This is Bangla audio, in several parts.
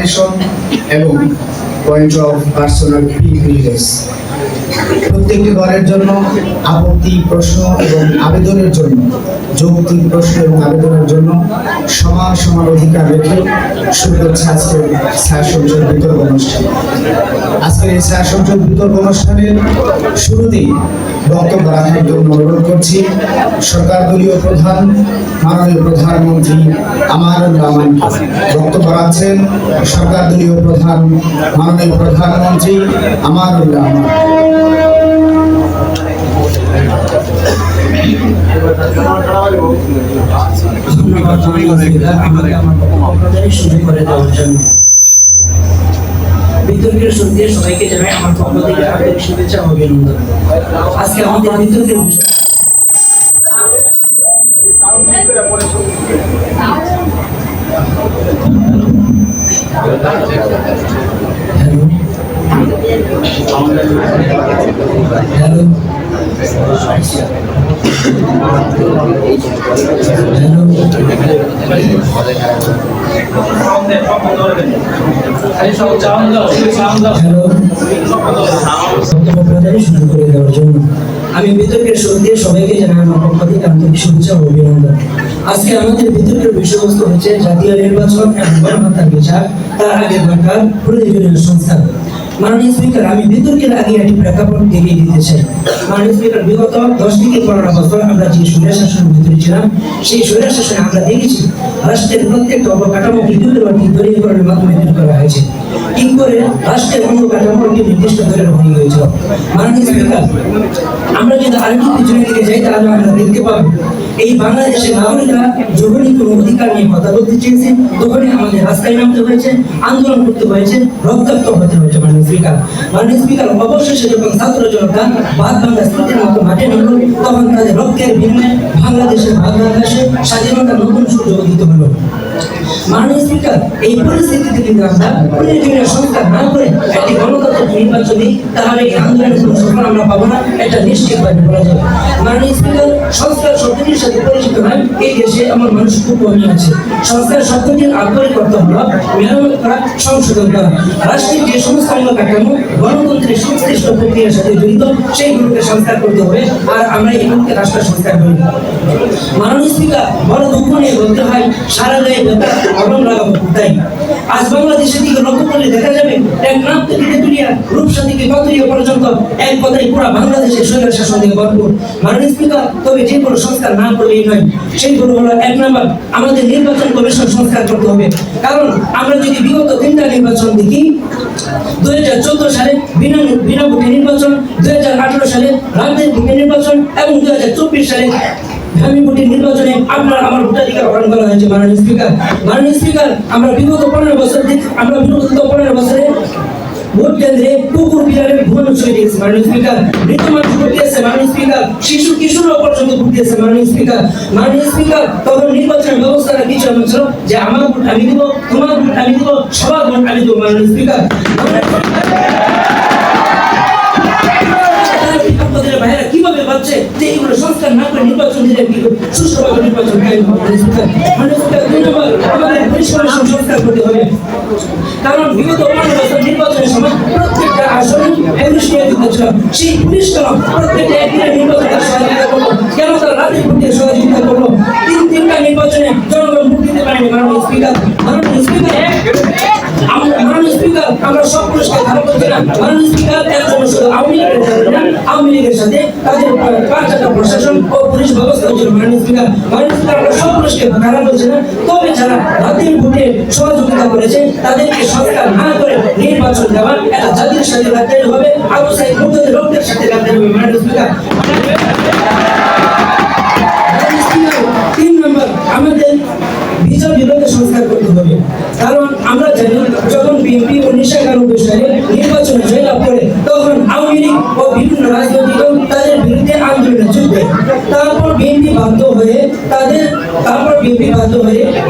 কানেকশন এবং পয়েন্ট অফ পার্সোনাল প্রিভিলেজ। প্রত্যেকটি ঘরের জন্য আপত্তি, প্রশ্ন এবং আবেদনের জন্য, যৌক্তিক প্রশ্ন এবং আবেদনের জন্য সমান সমান অধিকার রেখে শুরু হচ্ছে আজকের স্যার সংসদ বিতর্ক অনুষ্ঠান। আজকের এই স্যার সংসদ বিতর্ক অনুষ্ঠানের শুরুতেই বক্তব্য রাখার জন্য অনুরোধ করছি সরকার দলীয় প্রধান মাননীয় প্রধানমন্ত্রী আমানুল্লাহ আমানকে। বক্তব্য রাখছেন সরকার দলীয় প্রধান মাননীয় প্রধানমন্ত্রী আমানুল্লাহ আমান। বিতর্কের শুরুতে সবাইকে জানাই আমার পক্ষ থেকে আন্তরিক শুভেচ্ছা ও অভিনন্দন। আজকে আমাদের বিতর্কের আমি বিতর্কের শুরুতে সবাইকে জানাই আমার পক্ষ থেকে আন্তরিক শুভেচ্ছা ও অভিনন্দন। আজকে আমাদের বিতর্কের বিষয়বস্তু হচ্ছে জাতীয় নির্বাচন এবং গণহত্যার বিচার, তার আগে দরকার প্রয়োজনীয় সংস্কার। মাননীয় স্পিকার, আমি বিতর্কের আগে একটি প্রেক্ষাপট দেখিয়ে দিতে চাই। মাননীয় স্পিকার, বিগত 10 থেকে 15 বছর আমরা যে স্বৈর শাসনের ভিতরে ছিলাম, সেই স্বৈর শাসনে আমরা দেখেছি রাষ্ট্রের প্রত্যেকটা অবকাঠামো বিদ্যুৎবর্তী দলীয়করণের মাধ্যমে তৈরি করা হয়েছে। কি করে রাষ্ট্রের অবকাঠামো একটি নির্দিষ্ট ধরনের হয়ে গিয়েছিল। মাননীয় স্পিকার, আমরা যদি আরেকটু পিছনে দিকে যাই তাহলে আমরা দেখতে পাবো এই বাংলাদেশের নাগরিকরা যখনই কোনো অধিকার নিয়ে কথা বলতে চেয়েছেন তখনই আমাদের রাস্তায় নামতে হয়েছে, আন্দোলন করতে হয়েছে, রক্তাক্ত হতে হয়েছে। মাননীয় স্পিকার, অবশেষে যখন ছাত্র জনতা বাদ বাংলা স্মৃতির মতো মাঠে নামল, তখন তাদের রক্তের বিনিময়ে বাংলাদেশের বাংলাদেশে স্বাধীনতার নতুন সূর্য উদিত হলো। মাননীয় স্পিকার, এই পরিস্থিতিতে যদি আমরা প্রয়োজনীয় সংস্কার না করে একটি গণতান্ত্রিক নির্বাচন দিই তাহলে এই আন্দোলনের কোনো সফল আমরা পাবো না, এটা নিশ্চিতভাবে বলা যায়। মাননীয় স্পিকার, সংস্কার শব্দটির সাথে পরিচিত নয় এই দেশে আমার মানুষ খুব কমই আছে। সংস্কার শব্দটির আক্ষরিক অর্থ হলো মেরামত করা, সংশোধন করা। রাষ্ট্রের যে সমস্ত কাঠামো গণতন্ত্রের সংশ্লিষ্ট প্রক্রিয়ার সাথে জড়িত সেইগুলোকে সংস্কার করতে হবে, আর আমরা এগুলোকে রাষ্ট্র সংস্কার করি। মাননীয় স্পিকার, বড় দুঃখ নিয়ে বলতে হয় সারা গায়ে ব্যাপার গরম লাগাবো তাই আজ বাংলাদেশের দিকে লক্ষ্য করলে দেখা যাবে টেকনাফ থেকে তেঁতুলিয়া, রূপসা থেকে পাতুরিয়া পর্যন্ত এক কথায় পুরা বাংলাদেশের স্বৈর শাসন দিয়ে ভরপুর। মাননীয় স্পিকার, তবে যে কোনো সংস্কার না করলেই নয়। সেইগুলো হলো 1 নম্বর, আমাদের নির্বাচন কমিশন সংস্কার করতে হবে। কারণ আমরা যদি বিগত 3টা নির্বাচন দেখি, 2014 সালে বিনা ভোটে নির্বাচন, 2018 সালে রাজ্যের ভোটে নির্বাচন এবং 2024 সালে আমি ভোটের নির্বাচনে আপনার আমার ভোটাধিকার হরণ করা হয়েছে। মাননীয় স্পিকার, আমরা বিগত 15 বছরে ভোট কেন্দ্রে কুকুর বিড়ালের ঘুম ছড়িয়ে দিয়েছে। মাননীয় স্পিকার, মৃত মানুষ ভোট দিয়েছে। মাননীয় স্পিকার, শিশু কিশোররা পর্যন্ত ভোট দিয়েছে। মাননীয় স্পিকার, তখন নির্বাচনের ব্যবস্থাটা কিছু এমন ছিল যে আমার ভোট আমি দিব, তোমার ভোট আমি দিব, সবার ভোট আমি দিব। মাননীয় স্পিকার, ভাইরা কিভাবে ভাবছে যে এইগুলো সংস্কার না করে নির্বাচন দিলে সুষ্ঠুভাবে নির্বাচন আমাদের সংস্কার করতে হবে। কারণ বিগত 15 বছর নির্বাচনের সময় প্রত্যেকটা আসনে পুলিশ নিয়োজিত ছিল। সেই পুলিশ কেন প্রত্যেকটা একদিনের নির্বাচনে সহযোগিতা করলো? কেন তারা রাতের ভোটে সহযোগিতা করলো? 3টা নির্বাচনে জনগণ ভোট দিতে পারেনি। মাননীয় স্পিকার, আমরা সব পুলিশকে ধারা করছি না। মাননীয় স্পিকার, একজন শুধু আওয়ামী লীগের সাথে তাদের 5টা প্রশাসন ও পুলিশ ব্যবস্থা হচ্ছিল। মাননীয় স্পিকার, আমরা সব পুলিশকে ধারা করছি না। তবে যারা রাতের ভোটে সহযোগিতা করেছে তাদেরকে সংস্কার না করে নির্বাচন দেওয়া এটা জাতির সাথে লাগতে হবে, আবু সাইদ মুক্তির রক্তের সাথে লাগতে হবে। মাননীয় স্পিকার, 3 নম্বর, আমাদের বিচার বিভাগের সংস্কার করতে হবে। কারণ আমরা জানি যখন বিএনপি 1991 সালে নির্বাচনে জয়লাভ করে তখন আওয়ামী লীগ ও বিভিন্ন রাজনৈতিক দল তাদের বিরুদ্ধে আন্দোলনে যোগ দেয়। তারপর বিএনপি বাধ্য হয়ে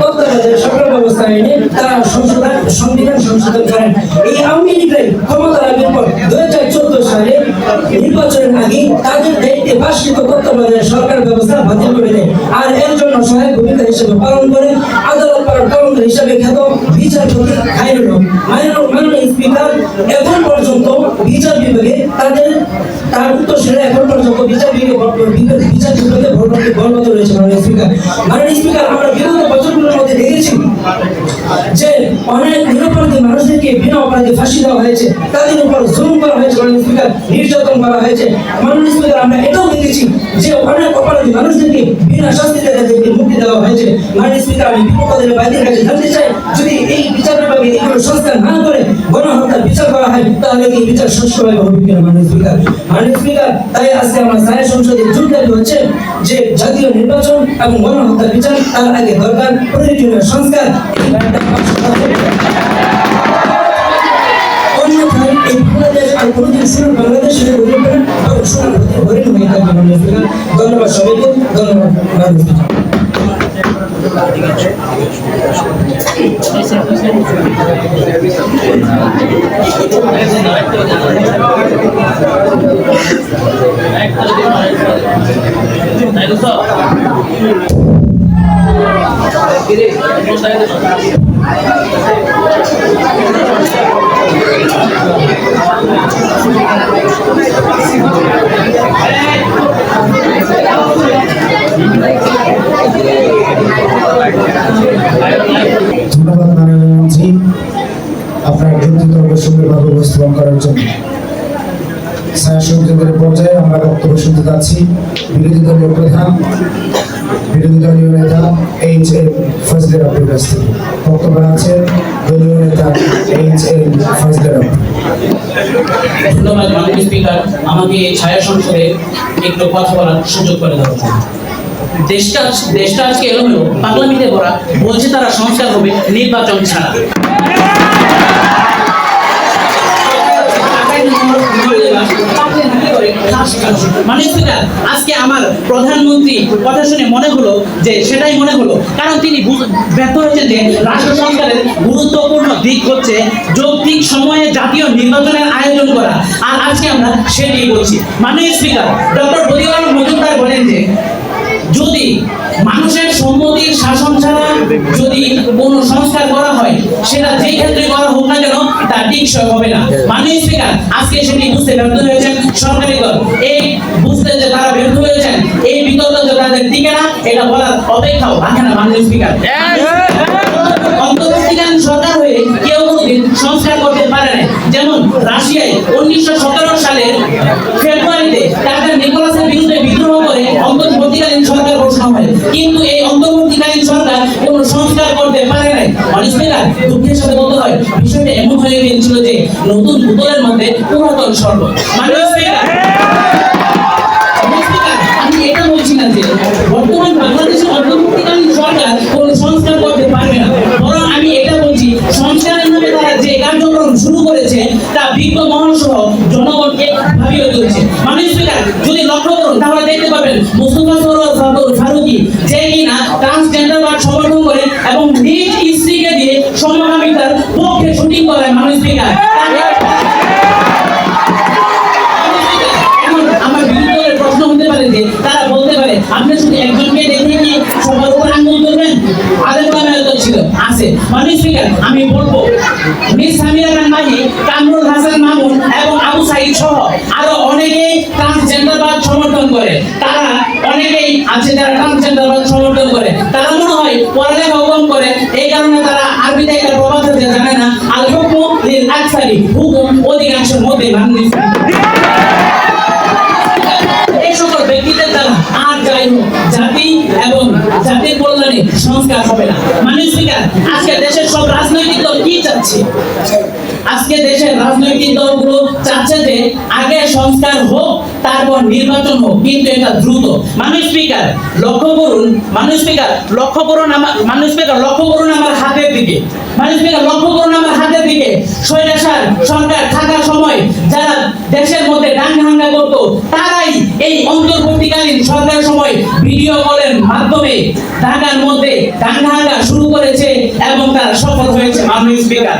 তত্ত্বাবধায়ক সরকার ব্যবস্থা এনে তারা সংবিধান সংশোধন করেন। এই আওয়ামী লীগের ক্ষমতা লাভের পর 2014 সালে নির্বাচনের আগে তাদের দায়িত্বে পাশকৃত তত্ত্বাবধায়ক সরকার ব্যবস্থা বাতিল করে দেয়। আর এর জন্য সহায়ক ভূমিকা হিসেবে পালন করে আদালত পালন হিসাবে বিখ্যাত বিচারপতি খায়রুল হক। মাননীয় স্পিকার এখন পর্যন্ত বিচার বিভাগে তার উত্তরসূরি এখন পর্যন্ত বিচার বিভাগে বলবৎ রয়েছে। মাননীয় স্পিকার আমরা বিগত বছরগুলোর মধ্যে দেখেছি যে অনেক নিরপরাধী মানুষদেরকে বিনা অপরাধে ফাঁসি দেওয়া হয়েছে, তাদের উপর জুলুম করা হয়েছে, মাননীয় স্পিকার নির্যাতন করা হয়েছে। মাননীয় স্পিকার আমরা এটাও দেখেছি যে অনেক অপরাধী মানুষদেরকে বিনা শাস্তিতে তাদেরকে মুক্তি দেওয়া হয়েছে। মাননীয় স্পিকার আমি বিপদের বাইরের কাছে জানতে চাই, যদি এই বিচার বিভাগে এগুলো সংস্কার না করে গণহত্যার বিচার করা হয় তাহলে এই বিচার সুষ্ঠুভাবে হবে কিনা? মাননীয় স্পিকার তাই আজকে আমার স্থায়ী সংসদে জোর দাবি হচ্ছে যে জাতীয় নির্বাচন এবং গণহত্যার বিচার তার আগে দরকার প্রয়োজনীয় সংস্কার। এই ব্যাপারটা পাশ করা হবে। অন্যথায় এই বাংলাদেশ আর কোনোদিন শুরু বাংলাদেশের হয়ে পড়ে এবং সোনার হরিণ হয়ে থাকবে। মাননীয় স্পিকার ধন্যবাদ সবাইকে, ধন্যবাদ মাননীয় স্পিকার। ধন্যবাদ মাননীয় মন্ত্রী আপনার যুক্তিতর্ক সুন্দরভাবে উপস্থাপন করার জন্য। ছায়া সংসদের পর্যায়ে আমরা বক্তব্য শুনতে যাচ্ছি বিরোধী দলীয় প্রধান বিরোধী দলীয় নেতা H.M. ফজলে রাব্বির কাছ থেকে। বক্তব্য আছে দলীয় নেতা H.M. ফজলে রাব্বি। ধন্যবাদ মাননীয় স্পিকার, আমাকে এই ছায়া সংসদে একটু কথা বলার সুযোগ করে দেওয়ার জন্য। দেশটা আজকে এলোমেলো, পাগলামিতে ভরা, বলছে তারা সংস্কার হবে নির্বাচন ছাড়া। মাননীয় স্পিকার, আজকে আমার প্রধানমন্ত্রী কথা শুনে মনে হলো যে সেটাই মনে হলো, কারণ তিনি ব্যর্থ হয়েছেন যে রাষ্ট্র সংস্কারের গুরুত্বপূর্ণ দিক হচ্ছে যৌক্তিক সময়ে জাতীয় নির্বাচনের আয়োজন করা, আর আজকে আমরা সেটাই বলছি। মাননীয় স্পিকার, ডক্টর বদিউল মজুমদার বলেন যে যদি মানুষের সম্মতির শাসন ছাড়া যদি কোনো সংস্কার করা হয় সেটা যে ক্ষেত্রে করা হোক না কেন তা টিকসই হবে না। মাননীয় স্পিকার, আজকে সেটি বুঝতে ব্যর্থ হয়েছেন সরকারি দল। এই বুঝতে যে তারা ব্যর্থ হয়েছেন, এই বিতর্ক যে তাদের টিকে না, এটা বলার অপেক্ষাও রাখে না। মাননীয় স্পিকার, অন্তর্বর্তীকালীন সরকার হয়ে কেউ কোনোদিন সংস্কার করতে পারে না। যেমন রাশিয়ায় 1917 সালের ফেব্রুয়ারিতে ডাক্তার নিকোলাসের বিরুদ্ধে বিদ্রোহ করে অন্তর্বর্তীকালীন সরকার ঘোষণা হয়, কিন্তু এই অন্তর্বর্তীকালীন সরকার কোনো সংস্কার করতে পারে নাই। মাননীয় স্পিকার, দুঃখের সাথে বলতে হয় বিষয়টা এমন হয়ে গিয়েছিল যে নতুন বোতলের মধ্যে পুরাতন শরবত। মাননীয় স্পিকার, আমি এটা বলছি না যে বর্তমান বাংলাদেশের অন্তর্বর্তীকালীন সরকার কোনো সংস্কার করতে পারবে না, বরং আমি এটা বলছি সংস্কারের নামে তারা যে কার্যক্রম শুরু করেছে তা বিজ্ঞ মহল সহ জনগণকে ভাবিয়ে তুলছে। মাননীয় স্পিকার, যদি লক্ষ্য করুন তাহলে দেখতে পাবেন মুস্তফা সরোয়ার ফারুকী যে কিনা ট্রান্সজেন্ডারবাদ সমর্থন করে এবং নিজ স্ত্রীকে দিয়ে সমকামিতার পক্ষে শুটিং করে। মাননীয় স্পিকার, আমার বিরুদ্ধে প্রশ্ন হতে পারে যে তারা বলতে পারে আপনি শুধু একজনকে দেখে কি সবার উপর আঙ্গুল করবেন? আরেক তো ছিল আছে। মাননীয় স্পিকার, আমি বলবো মিস সামিরা খান মাহি, কামরুল হাসান মামুন এবং আবু সাইদ সহ আরো অনেকেই ট্রান্সজেন্ডারবাদ সমর্থন করে। তারা অনেকেই আছে যারা ট্রান্সজেন্ডারবাদ সমর্থন করে। তারা মনে হয় পড়ালেখা কম করে, এই কারণে তারা আরবিতে একটা প্রবাদ আছে জানে না, আল হুকমু লিল আকসারি, হুকুম অধিকাংশের মধ্যে। মাননীয় এই সকল ব্যক্তিদের দ্বারা আর যাই হোক জাতি এবং জাতির কল্যাণে সংস্কার হবে না। মাননীয় স্পিকার, আজকে দেশের সব রাজনৈতিক দল কি চাচ্ছে? আজকে দেশের রাজনৈতিক দলগুলো চাচ্ছে যে আগে সংস্কার হোক তারপর নির্বাচন হোক, কিন্তু এটা দ্রুত। মাননীয় স্পিকার, লক্ষ্য করুন আমার হাতের দিকে। মাননীয় স্পিকার, লক্ষ্য করুন আমার হাতের দিকে। স্বৈরাচার সরকার থাকার সময় যারা দেশের মধ্যে দাঙ্গা করত তারাই এই অন্তর্বর্তীকালীন সরকারের সময় ভিডিও কলের মাধ্যমে ঢাকার মধ্যে দাঙ্গা শুরু করেছে এবং তারা সফল হয়েছে। মাননীয় স্পিকার,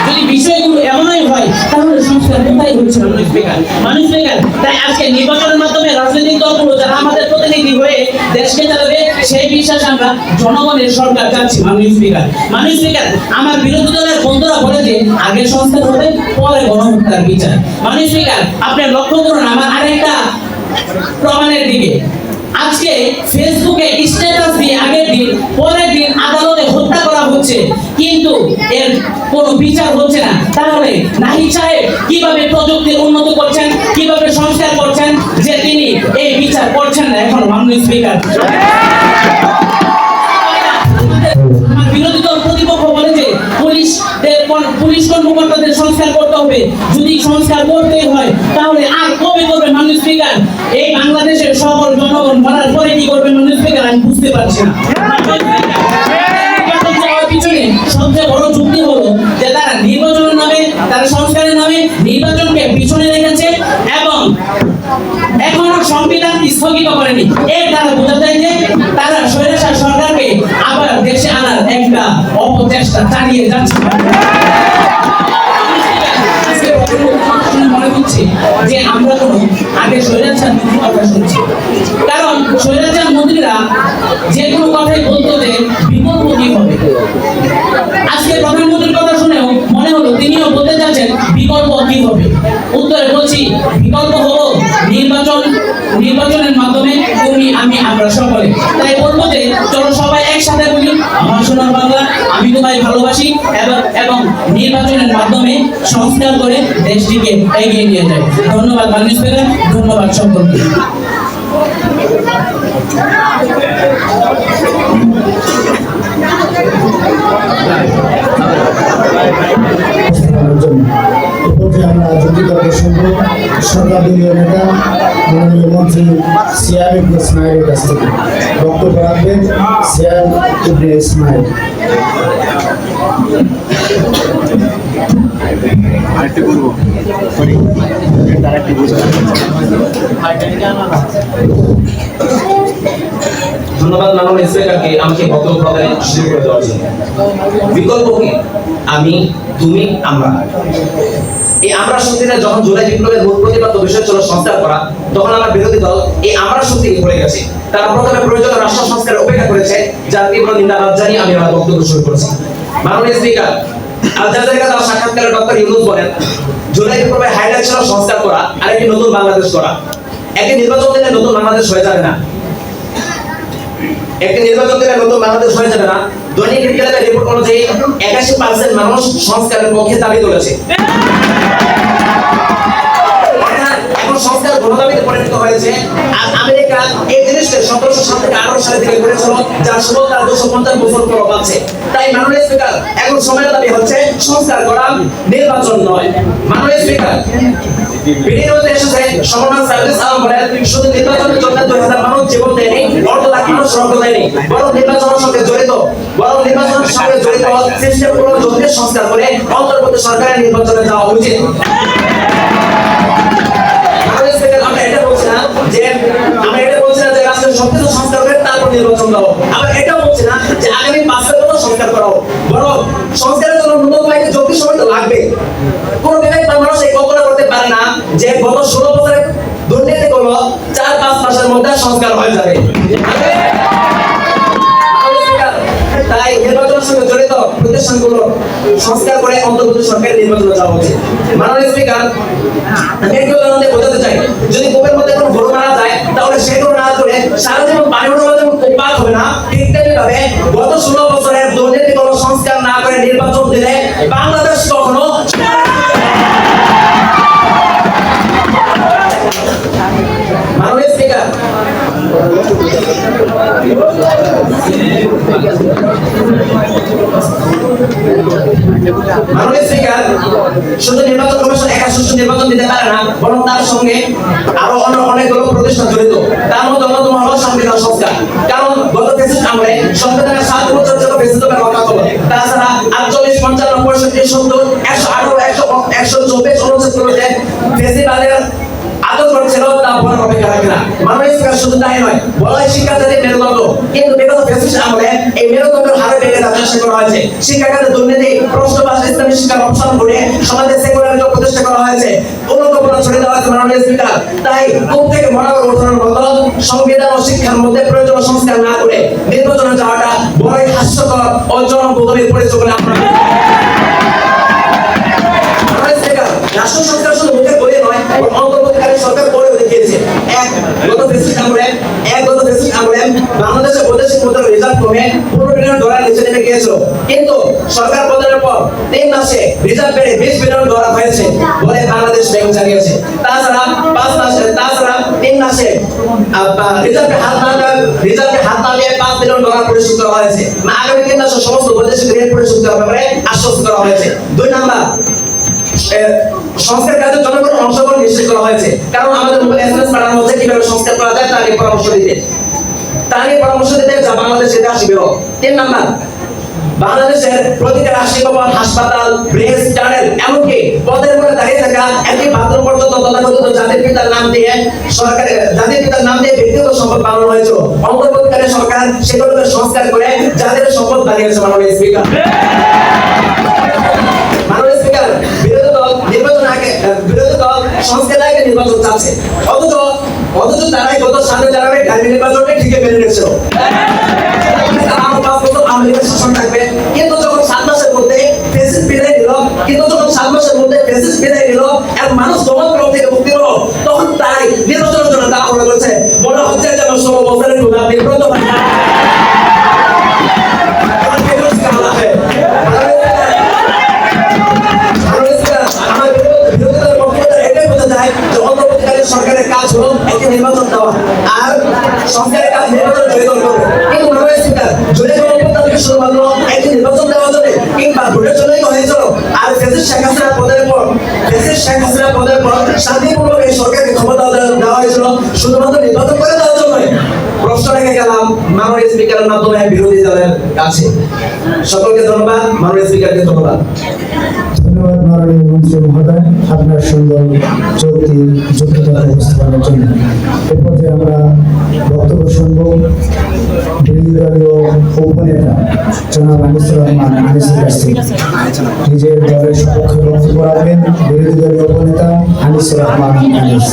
যদি বিষয়গুলো এমনই হয় তাহলে সংস্কার কোথায় হচ্ছে মাননীয় স্পিকার? মাননীয় স্পিকার, তাই আজকে নির্বাচনের মাধ্যমে রাজনৈতিক দলগুলো যারা আমাদের প্রতিনিধি হয়ে দেশকে চালাবে সেই বিশ্বাস আমরা জনগণের সরকার চাচ্ছি মাননীয় স্পিকার। মাননীয় স্পিকার, আমার বিরোধী দলের বন্ধুরা বলে যে আগে সংস্কার হবে পরে গণহত্যার বিচার। মাননীয় স্পিকার, আপনি লক্ষ্য করুন আমার আরেকটা প্রমাণের দিকে। আজকে ফেসবুকে স্ট্যাটাস দিয়ে আগের দিন পরের দিন আদালতে হত্যা করা হচ্ছে, কিন্তু এর কোনো বিচার হচ্ছে না। তাহলে নাহিদ সাহেব কিভাবে প্রযুক্তি উন্নত করছেন, কিভাবে সংস্কার করছেন যে তিনি এই বিচার করছেন না এখন মাননীয় স্পিকার? আমার বিরোধী দল প্রতিপক্ষ বলে যে পুলিশ কর্মকর্তাদের সংস্কার করতে হবে। যদি সংস্কার করতেই হয় তাহলে আর কবে করবে মাননীয় স্পিকার? এই বাংলাদেশের সকল জনগণ মরার পরে কি করবে মাননীয় স্পিকার? আমি বুঝতে পারছি না। নির্বাচন চাওয়ার পিছনে সবচেয়ে বড় যুক্তি হলো যে তারা নির্বাচনের নামে, তারা সংস্কারের নামে নির্বাচনকে পিছনে রেখেছে এবং এখনো সংবিধান স্থগিত করেনি। এর দ্বারা বোঝা যায় যে তারা স্বৈরাচার সরকারকে আবার দেশে আনার একটা অপচেষ্টা চালিয়ে যাচ্ছে। আজকে মনে হচ্ছে যে আমরা কোনো আগে স্বৈরাচার মন্ত্রীর কথা শুনছি, কারণ স্বৈরাচার মন্ত্রীরা যে কোনো কথাই বলতো যে বিকল্প কি হবে। আজকে প্রধানমন্ত্রীর কথা শুনেও মনে হলো তিনিও বলতে চাচ্ছেন বিকল্প কি হবে। উত্তরে বলছি বিকল্প হলো নির্বাচনের মাধ্যমে তুমি আমি আমরা সকলে। তাই বলবো যে চলো সবাই একসাথে বলি আমার সোনার বাংলা, আমি তোমায় ভালোবাসি এবং নির্বাচনের মাধ্যমে সংস্কার করে দেশটিকে এগিয়ে নিয়ে যায়। ধন্যবাদ মাননীয় স্পিকার, ধন্যবাদ সকলকে। আমরা যুক্তিতর্ক শুনবো সরকার দলীয় নেতা মাননীয় মন্ত্রী সিয়াম ইবনে ইসমাইলের কাছ থেকে। বক্তব্য রাখবেন সিয়াম ইবনে ইসমাইল। আরেকটু বলবো সরি তার একটু বুঝতে ধন্যবাদ মাননীয় স্পিকারকে আমাকে বক্তব্য প্রদানের সুযোগ করে দেওয়ার জন্য। বিকল্প কি? আমি, তুমি, আমরা। এই আমরা শক্তিটা যখন জুলাই বিপ্লবের মূল প্রতিপাদ্য বিষয় ছিল সংস্কার করা, তখন আমার বিরোধী দল এই আমরা শক্তিকে ভুলে গেছে। তারা প্রথমে প্রয়োজনীয় রাষ্ট্র সংস্কারের অপেক্ষা করেছে, যার তীব্র নিন্দাবাদ জানিয়ে আমি আমার বক্তব্য শুরু করেছি। মাননীয় স্পিকার, আল জাজিরাকে দেওয়া সাক্ষাৎকারে ডক্টর ইউনূস বলেন, জুলাই বিপ্লবের হাইলাইট ছিল সংস্কার করা আর একটি নতুন বাংলাদেশ করা। একটি নির্বাচন দিলে নতুন বাংলাদেশ হয়ে যাবে না। একটি নির্বাচন দিলে নতুন বাংলাদেশ হয়ে যাবে না। দৈনিক ইনকিলাবের রিপোর্ট অনুযায়ী 81% মানুষ সংস্কারের পক্ষে দাবি তুলেছে। এখন সংস্কার গণদাবিতে পরিণত হয়েছে। আর আমেরিকা এই জিনিসকে 1707 থেকে 18 সালে থেকে করেছিল, যার সময় তার 250 বছর পর পাচ্ছে। তাই মাননীয় স্পিকার, এখন সময়ের দাবি হচ্ছে সংস্কার করা, নির্বাচন নয়। মাননীয় স্পিকার, বিডিওতে এসেছে সমমান সার্ভিস আলম বলেন, শুধু নির্বাচনের জন্য 2000 মানুষ জীবন দেয়নি, অর্ধ লাখ মানুষ রক্ত দেয়নি, বরং নির্বাচনের সঙ্গে জড়িত সিস্টেমগুলো জলদি সংস্কার করে অন্তর্বর্তী সরকারের নির্বাচনে যাওয়া উচিত। আমরা এটা বলছি না যে রাষ্ট্রের সবকিছু সংস্কার করে তারপর নির্বাচন দাও। আমরা এটাও বলছি না যে আগামী 5 বছর সংস্কার করাও, বরং সংস্কারের জন্য ন্যূনতম একটা যৌক্তিক সময় তো লাগবে। কোন বিবেকবান মানুষ এই কল্পনা করতে পারে না যে গত 16 বছরে দুর্নীতি করলো 4-5 মাসের মধ্যে সংস্কার হয়ে যাবে। তাই নির্বাচনের সঙ্গে জড়িত প্রতিষ্ঠানগুলো সংস্কার করে অন্তর্বর্তী সরকারের নির্বাচনে যাওয়া উচিত। মাননীয় স্পিকার, আমি একটু উদাহরণ বোঝাতে চাই, যদি কোপের মধ্যে কোনো গরু মারা যায় তাহলে সেগুলো না করে সারা জীবন পানি ওঠানো যেমন পাক হবে না, ঠিক তেমনিভাবে গত 16 বছরের দুর্নীতি কোনো সংস্কার না করে নির্বাচন দিলে বাংলাদেশ কখনো মাননীয় স্পিকার, শুধু নির্বাচন কমিশন একা সুষ্ঠু নির্বাচন দিতে পারে না, বরং তার সঙ্গে আরো অনেকগুলো প্রতিষ্ঠান জড়িত। তার মধ্যে অন্যতম হলো সংবিধান সংস্কার। কারণ গত ফ্যাসিস্ট আমলে সংবিধানের 7 বছর জন্য ফ্যাসিজমের রক্ষা ছিল। তাছাড়া 48, 55, 65, 70, 118, 124 অনুচ্ছেদগুলোতে ফ্যাসিবাদের আদর ছেলেও তা বলার অপেক্ষা রাখে না। মাননীয় স্পিকার শুধু তাই নয়, বলা হয় শিক্ষা জাতির মেরুদণ্ড, কিন্তু বিগত ফ্যাসিস্ট আমলে এই মেরুদণ্ডের হারে ভেঙে দেওয়ার চেষ্টা করা হয়েছে। শিক্ষা খাতে দুর্নীতি, প্রশ্নবাস, ইসলামী শিক্ষার অপসারণ করে সমাজে সেকুলারিজম প্রতিষ্ঠা করা হয়েছে, অনুকম্পনা ছড়িয়ে দেওয়া হয়েছে। মাননীয় স্পিকার, তাই কূপ থেকে মনোবল ওঠানোর বদল সংবিধান ও শিক্ষার মধ্যে প্রয়োজনীয় সংস্কার না করে নির্বাচনে যাওয়াটা বড়ই হাস্যকর ও জনবোধনের পরিচয় বলে আমরা রাষ্ট্র সরকার শুধু মুখে বলে নয়, অন্তর্বর্তীকালীন সরকার করেও দেখিয়েছে। গত ফ্যাসিস্ট আমলে বাংলাদেশের বৈদেশিক মুদ্রার রিজার্ভ কমে $15 বিলিয়ন নিচে নেমে গিয়েছিল, কিন্তু সরকার পতনের পর 3 মাসে রিজার্ভ বেড়ে $20 বিলিয়ন হয়েছে বলে বাংলাদেশ ব্যাংক জানিয়েছে। তাছাড়া 3 মাসে রিজার্ভে হাত না দিয়ে $5 বিলিয়ন পরিশোধ করা হয়েছে। আগামী 3 মাসে সমস্ত বৈদেশিক ঋণ পরিশোধ করার ব্যাপারে আশ্বস্ত করা হয়েছে। 2 নাম্বার, সংস্কার কাজে জনগণের অংশগ্রহণ নিশ্চিত করা হয়েছে, কারণ আমাদের মোবাইল এসএমএস পাঠানো হচ্ছে কিভাবে সংস্কার করা যায় তা নিয়ে পরামর্শ দিতে যা বাংলাদেশ ইতিহাসে বেরো। 3 নাম্বার, বাংলাদেশের প্রতিটা রাষ্ট্রীয় ভবন, হাসপাতাল, ব্রিজ, টানেল, এমনকি পদের উপরে দাঁড়িয়ে থাকা একটি বাথরুম পর্যন্ত তথাকথিত জাতির পিতার নাম দিয়ে ব্যক্তিগত সম্পদ বানানো হয়েছে। অন্তর্বর্তীকালীন সরকার সেগুলোকে সংস্কার করে জাতির সম্পদ বানিয়েছে। মাননীয় স্পিকার, বিরোধী দল সংস্কার আগে নির্বাচন চাচ্ছে, অথচ তারাই গত 7 জানুয়ারি গাড়ি নির্বাচনটা ঠিকই মেনে নিয়েছিল। শাসন থাকবে, কিন্তু যখন 7 মাসের মধ্যে ফ্যাসিস্ট বিদায় নিল, এবং মানুষ গণতন্ত্র থেকে মুক্তি হলো, তখন তাই নির্বাচনের জন্য তাড়াহুড়া করেছে। মনে হচ্ছে যেন 16 বছরের টুলা বিব্রত হয়। সরকারের কাজ হলো একটি নির্বাচন দেওয়া, আর সংস্কারের কাজ নির্বাচন জয়ী করবে। কিন্তু মাননীয় স্পিকার, জুলাই গণঅভ্যুত্থানকে শুধুমাত্র একটি নির্বাচন দেওয়ার জন্য কিংবা ভোটের জন্যই হয়েছিল, আর ফ্যাসিস্ট শেখ হাসিনা পদের পর শান্তিপূর্ণ এই সরকারকে ক্ষমতা দেওয়া হয়েছিল শুধুমাত্র নির্বাচন করে দেওয়ার জন্যই। প্রশ্ন রেখে গেলাম মাননীয় স্পিকারের মাধ্যমে বিরোধী দলের কাছে। সকলকে ধন্যবাদ, মাননীয় স্পিকারকে ধন্যবাদ। ধন্যবাদ মাননীয় মন্ত্রী মহোদয়, আপনার সুন্দর যুক্তিগত উপস্থাপনের জন্য। এ পর্যায়ে আমরা বক্তব্য শুনব বিরোধী দলীয় উপনেতা জনাব আনিসুর রহমান আনিসের কাছ থেকে। নিজের দলের সপক্ষে বক্তব্য রাখবেন বিরোধী দলীয় উপনেতা আনিসুর রহমান আনিস।